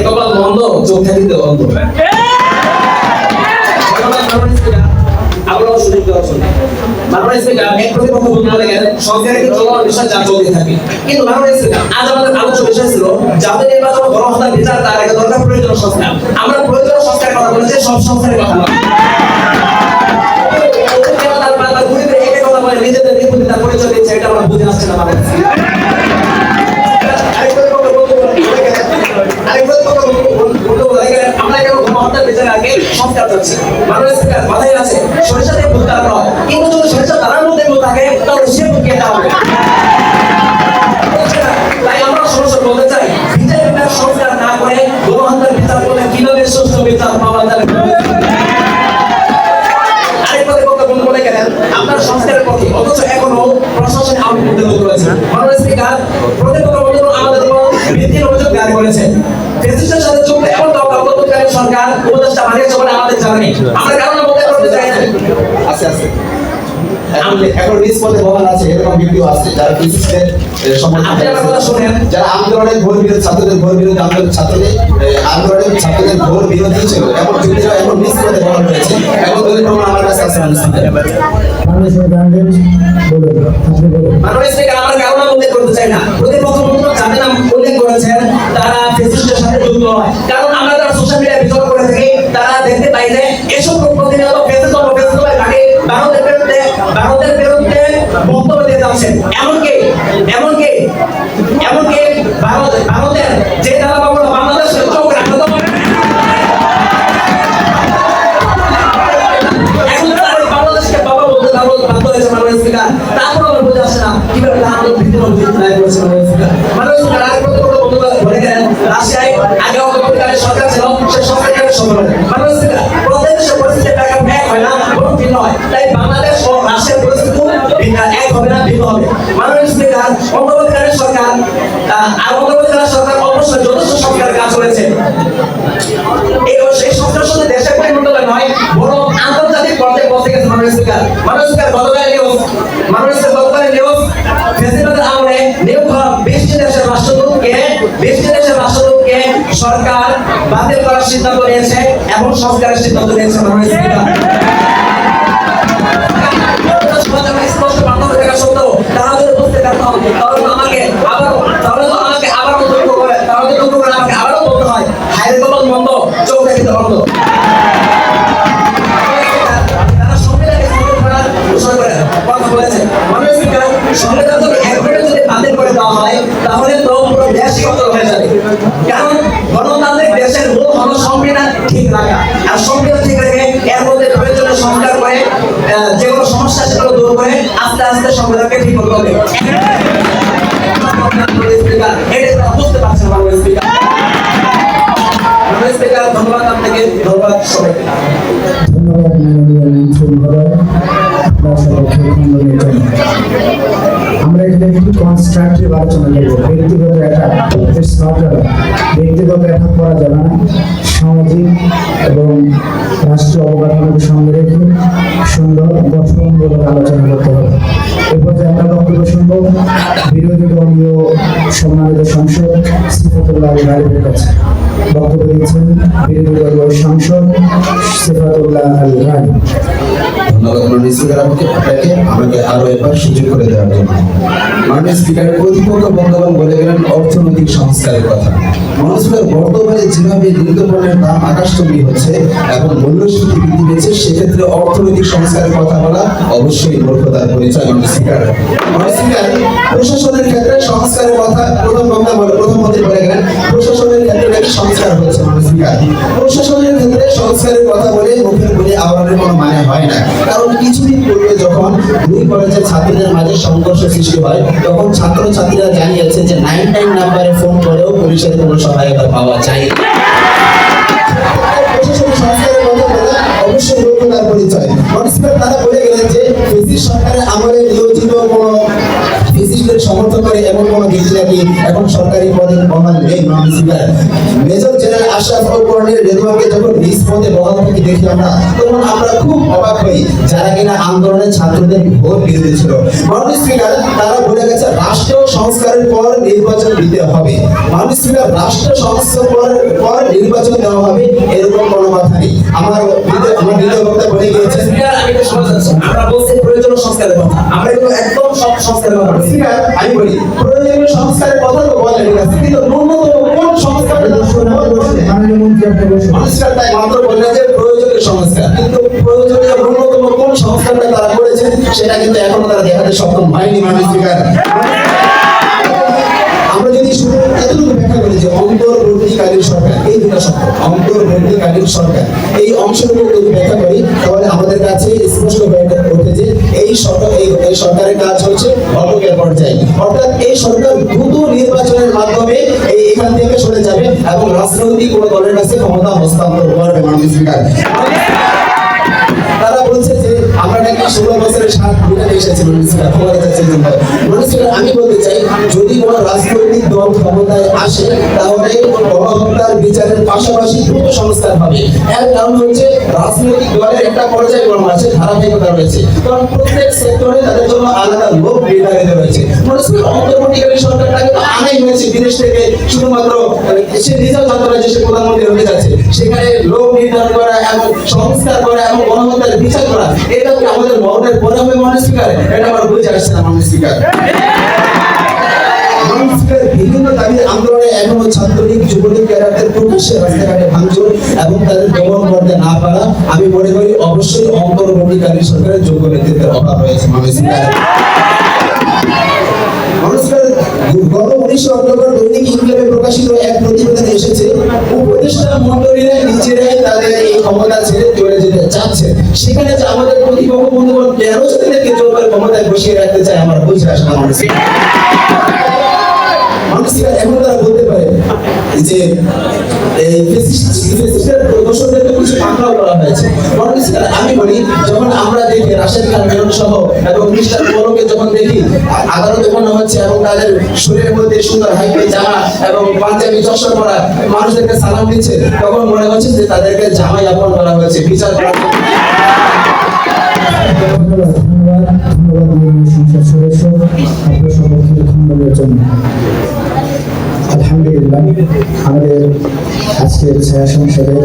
কপাল বন্ধ, চোখ থাকিতে অন্ধ। আমরাও সুযোগ দেওয়ার জন্য মাননীয় স্পিকার এক প্রতিপক্ষ বলে গেলেন সংস্কারের চলমান বিষয় যা চলতে থাকে। কিন্তু মাননীয় স্পিকার আজ আমাদের আলোচ্য বিষয় ছিল জাতীয় নির্বাচন গণহত্যার বিচার, তার আগে দরকার প্রয়োজনীয় সংস্কার। আমরা প্রয়োজনীয় সংস্কার কথা বলেছি, সব সংস্কারের কথা নয়। নিজেদের নির্ভরতার পরিচয় দিচ্ছে, এটা আমরা বুঝে আসছে না। আমরা কেন গণহত্যার বিচারের আগে সংস্কার চাচ্ছি? মাননীয় স্পিকার মাথায় আছে সরিষা দিয়ে ভুল তারা নয়, কিন্তু যদি সরিষা তারার মধ্যে ভুল থাকে তাহলে সে ভুলকে এটা হবে। তাই আমরা সমস্যা বলতে চাই, বিচারের সংস্কার না করে গণহত্যার বিচার করলে কিভাবে সুষ্ঠু বিচার পাওয়া যাবে? আপনার সংস্কারের পক্ষে, অথচ এখনো প্রশাসনে আওয়ামী লীগ রয়েছে। মাননীয় স্পিকার প্রতিপক্ষ আমাদের উপর ভিত্তির অভিযোগ দায়ের করেছেন। ফ্যাসিস্টের সাথে যুক্ত এমন অন্তর্বর্তীকালীন সরকার উপদেষ্টা বানিয়েছে বলে আমাদের জানা নেই। আমরা কারণে বলতে করতে চাই না। আছে এখন নিষ্পত্তি বহাল আছে, এরকম ভিডিও আছে যারা ফিজিক্সের আপনি আমার কথা শুনেন, যারা আন্দোলনের ঘোর বিরোধী ছাত্রদের ঘোর বিরোধী আন্দোলনের ছাত্রদের ঘোর বিরোধী ছিল, এমন ভিডিও এখন নিষ্পত্তি বহাল হয়েছে। এখন দলের প্রমাণ আমার কাছে আছে। মাননীয় স্পিকার আমরা কারণে উল্লেখ করতে চাই না। প্রতিপক্ষ যাদের নাম উল্লেখ করেছেন তারা ফেসিস্টের সাথে যুক্ত নয়, কারণ আমরা যারা সোশ্যাল মিডিয়ায় বিতর্ক করে থাকি তারা দেখতে পাই যে এসব প্রতিনিয়ত ফেসিস্টের ঘাটে ভারতের বিরুদ্ধে বক্তব্য দিয়ে যাচ্ছেন। এমনকি ভারতের যে তারা বাংলাদেশের চোখ রাখতে বাংলাদেশকে বাবা বলতে বাধ্য হয়েছে মাননীয় স্পিকার। তারপর আমরা বুঝে আসছে না কিভাবে আমাদের ভিত্তির অভিযোগ দায়ের করেছে মাননীয় স্পিকার। মাননীয় স্পিকার আগে প্রতিপক্ষ বলে গেলেন রাশিয়ায় আগে অন্তর্বর্তীকালীন সরকার ছিল, সে সরকারের সময় মাননীয় স্পিকার প্রত্যেক দেশের পরিস্থিতি এক হয় না, বরং ভিন্ন হয়। তাই বাংলাদেশ ও রাশিয়ার পরিস্থিতি এক হবে না, ভিন্ন হবে। মাননীয় স্পিকার অন্তর্বর্তীকালীন সরকার অবশ্যই যথেষ্ট সংস্কার এই সংস্কার শুধু দেশের পরিমণ্ডলে নয়, বরং আন্তর্জাতিক পর্যায়ে পৌঁছে গেছে মাননীয় স্পিকার। মাননীয় স্পিকার, গতকালের নিউজ ফেসিবাদের আমলে নিয়োগ হওয়া 20টি দেশের রাষ্ট্রদূতকে সরকার বাতিল করার সিদ্ধান্ত নিয়েছে এবং সংস্কারের সিদ্ধান্ত নিয়েছে মাননীয় স্পিকার। স্পষ্ট বার্তা থাকা সত্ত্বেও তারা যদি বুঝতে পারতাম, তাহলে তো আমাকে আবারও দুঃখ করে আমাকে আবারও বলতে হয়, হায়রে কপাল মন্দ, চোখ দেখিতে অন্ধ। তারা সংবিধানকে সংশোধন করার ঘোষণা করে কথা বলেছে। মাননীয় স্পিকার, সংবিধান যদি একবারে যদি বাতিল করে দেওয়া হয়, তাহলে তো পুরো দেশই অচল হয়ে যাবে। কারণ গণতান্ত্রিক দেশের মূল হলো সংবিধান ঠিক রাখা, আর সংবিধান ঠিক রেখে এর মধ্যে প্রয়োজনীয় সংস্কার করে যেগুলো সমস্যা সেগুলো দূর করে আস্তে আস্তে সংবিধানকে ঠিক করতে হবে। এটা বুঝতে পারছেন মাননীয় স্পিকার। মাননীয় স্পিকার, ধন্যবাদ আপনাকে, ধন্যবাদ সবাইকে। ধন্যবাদ মাননীয় মন্ত্রী মহোদয়, আপনার সবাইকে খণ্ডনের জন্য। আমরা এখানে একটি কনস্ট্রাকটিভ আলোচনা করব। ব্যক্তিগত অ্যাটাক করা যাবে না। সামাজিক এবং রাষ্ট্রীয় অবকাঠামোকে সঙ্গে রেখে সুন্দর গঠনমূলক আলোচনা করতে হবে। এরপর যে আমরা বক্তব্য শুনব বিরোধী দলীয় সম্মানিত সাংসদ সিফাতুল্লাহ আল গালিবের কাছে। বক্তব্য দিচ্ছেন বিরোধী দলীয় সাংসদ সিফাতুল্লাহ আল গালিব। ধন্যবাদ মাননীয় স্পিকার, আমাকে আরো একবার সুযোগ করে দেওয়ার জন্য। মাননীয় স্পিকার, প্রতিপক্ষ বন্ধুগণ বলে গেলেন অর্থনৈতিক সংস্কারের কথা। মাননীয় স্পিকার, বর্তমানে যেভাবে নিত্যপণ্যের দাম আকাশচুম্বী হচ্ছে এবং মূল্যস্ফীতি বৃদ্ধি পেয়েছে, সেক্ষেত্রে অর্থনৈতিক সংস্কারের কথা বলা অবশ্যই মূর্খতার পরিচয়। মাননীয় স্পিকার, প্রশাসনের ক্ষেত্রে সংস্কারের কথা প্রধানমন্ত্রী বলে গেলেন প্রশাসনের ক্ষেত্রে নাকি সংস্কার হচ্ছে। মাননীয় স্পিকার, প্রশাসনের ক্ষেত্রে সংস্কারের কথা বলে মুখের বলে আওয়াজের কোনো মানে হয় না। কারণ কিছুদিন পূর্বে যখন দুই কলেজের ছাত্রীদের মাঝে সংঘর্ষ সৃষ্টি হয়, তখন ছাত্রছাত্রীরা জানিয়েছে যে 99 নাম্বারে ফোন করেও পুলিশের কোনো সহায়তা পাওয়া যায় না। প্রশাসনিক সংস্কারের কথা বলা অবশ্যই মূর্খতার পরিচয়। তারা বলে গেলেন যে ফেসিস্ট সরকারের আমলে নিয়োজিত কোনো ফেসিস্টদের সমর্থন করে এমন কোনো ব্যক্তি নাকি এখন সরকারি পদে বহাল নেই। মাননীয় speaker, major general Ashraf colonel রেদওয়ানকে যখন নিজ পদে বহাল থেকে দেখি আমরা, তখন আমরা খুব অবাক হই, যারা কিনা আন্দোলনের ছাত্রদের ভোট বিরোধী ছিল। মাননীয় স্পিকার, তারা বলে গেছে রাষ্ট্র সংস্কারের পর নির্বাচন দিতে হবে। মাননীয় স্পিকার, রাষ্ট্র সংস্কারের পর নির্বাচন দেওয়া হবে, এরকম কোনো কথা নেই। আমার বিরোধী বক্তা বলে গিয়েছে, আমরা বলছি প্রয়োজনীয় সংস্কারের কথা, আমরা কিন্তু একদম সব সংস্কারের কথা বলছি। আমি বলি প্রয়োজনীয় সংস্কারের কথা তো বলেন, কিন্তু ন্যূনতম কোন সংস্কারের মাননীয় মন্ত্রী আপনি বসুন। সংস্কার তাই মাত্র বললেন যে প্রয়োজনীয় সংস্কার, কিন্তু প্রয়োজনীয় ন্যূনতম কোন সংস্কারটা তারা করেছেন সেটা কিন্তু এখনো তারা দেখাতে সক্ষম হয়নি। মাননীয় স্পিকার, আমরা যদি শুধু এতটুকু ব্যাখ্যা করি যে অন্তর্বর্তীকালীন সরকার, এই দুটো শব্দ অন্তর্বর্তীকালীন সরকার, এই অংশটুকু যদি ব্যাখ্যা করি, তাহলে আমাদের কাছে স্পষ্ট হয়ে ওঠে যে এই সরকারের কাজ হচ্ছে ঘটকের পর্যায়ে, অর্থাৎ এই সরকার দ্রুত নির্বাচনের মাধ্যমে এখান থেকে সরে যাবে এবং রাজনৈতিক কোনো দলের কাছে ক্ষমতা হস্তান্তর করবে। মাননীয় স্পিকার, তারা বলছে যে আমরা নাকি 16 বছরের 7 মিটার এসেছি। আমি বলতে চাই, যদি কোনো রাজনৈতিক দল ক্ষমতায় আসে, তাহলে গণহত্যার বিচারের পাশাপাশি দ্রুত সংস্কার হবে। এর কারণ হচ্ছে রাজনৈতিক দলের একটা পর্যায়ক্রম আছে, ধারাবাহিকতা রয়েছে, কারণ প্রত্যেক সেক্টরে তাদের জন্য আলাদা লোক নির্ধারিত রয়েছে। অন্তর্বর্তীকালীন সরকারটাকে তো আনাই হয়েছে বিদেশ থেকে, শুধুমাত্র সে নিজেও জানতে পারছে সে প্রধানমন্ত্রী হতে যাচ্ছে, সেখানে লোক নির্ধারণ করা এবং সংস্কার করা এবং গণহত্যার বিচার করা, এটা কি আমাদের মহলের পরে হবে? মাননীয় স্পিকার, এটা আমার বুঝে আসছে না। মাননীয় স্পিকার, বিভিন্ন দাবির আন্দোলনে এখনো ছাত্রলীগ যুবলীগ ক্যাডারদের প্রকাশ্যে রাস্তাঘাটে ভাঙচুর এবং তাদের দমন করতে না পারা, আমি মনে করি অবশ্যই অন্তর্বর্তীকালীন সরকারের যোগ্য নেতৃত্বের অভাব রয়েছে। মাননীয় স্পিকার, গত 19 অক্টোবর দৈনিক ইনকিলাবে প্রকাশিত এক প্রতিবেদনে এসেছে, উপদেষ্টা মণ্ডলীরা নিজেরাই তাদের এই ক্ষমতা ছেড়ে চলে যেতে চাচ্ছে। সেখানে যে আমাদের প্রতিপক্ষ বন্ধুগণ কেন তাদেরকে জোর করে ক্ষমতায় বসিয়ে রাখতে চায় আমার বুঝে আসে না। মানুষরা এখন তারা বলতে পারে যে এই ফেসিস্টের দোষরদেরকে কিছু মামলা করা হয়েছে। আমি বলি, যখন আমরা দেখি রাশেদ খান মেনন সহ এবং খ্রিস্টান পলকে যখন দেখি আদালতে মনে হচ্ছে এবং তাদের শরীরের মধ্যে সুন্দর হাইপে জামা এবং পাঞ্জাবি চশমা পরা মানুষদেরকে সালাম দিচ্ছে, তখন মনে হচ্ছে যে তাদেরকে জামাই আপন করা হয়েছে, বিচার করা হয়েছে। ধন্যবাদ সংসদ সদস্য আপনার সর্বক্ষণের খণ্ডনের জন্য। আলহামদুলিল্লাহ, আমাদের আজকের ছায়া সংসদের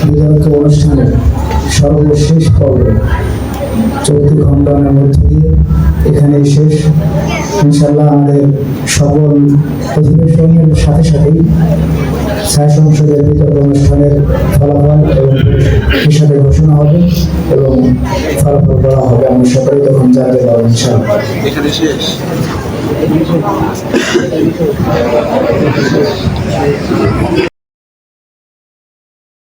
বিতর্ক অনুষ্ঠানের সর্বশেষ পর্ব চৌধুরী খণ্ডনের মধ্য দিয়ে এখানে শেষ। ইনশাল্লাহ আমাদের সকল অধিবেশনের সাথে সাথেই ছায়া সংসদের বিতর্ক অনুষ্ঠানের ফলাফল এবং হিসাবে ঘোষণা হবে এবং ফলাফল করা হবে। আমরা সকলেই তখন জানতে পারবো ইনশাআল্লাহ। এখানে শেষ।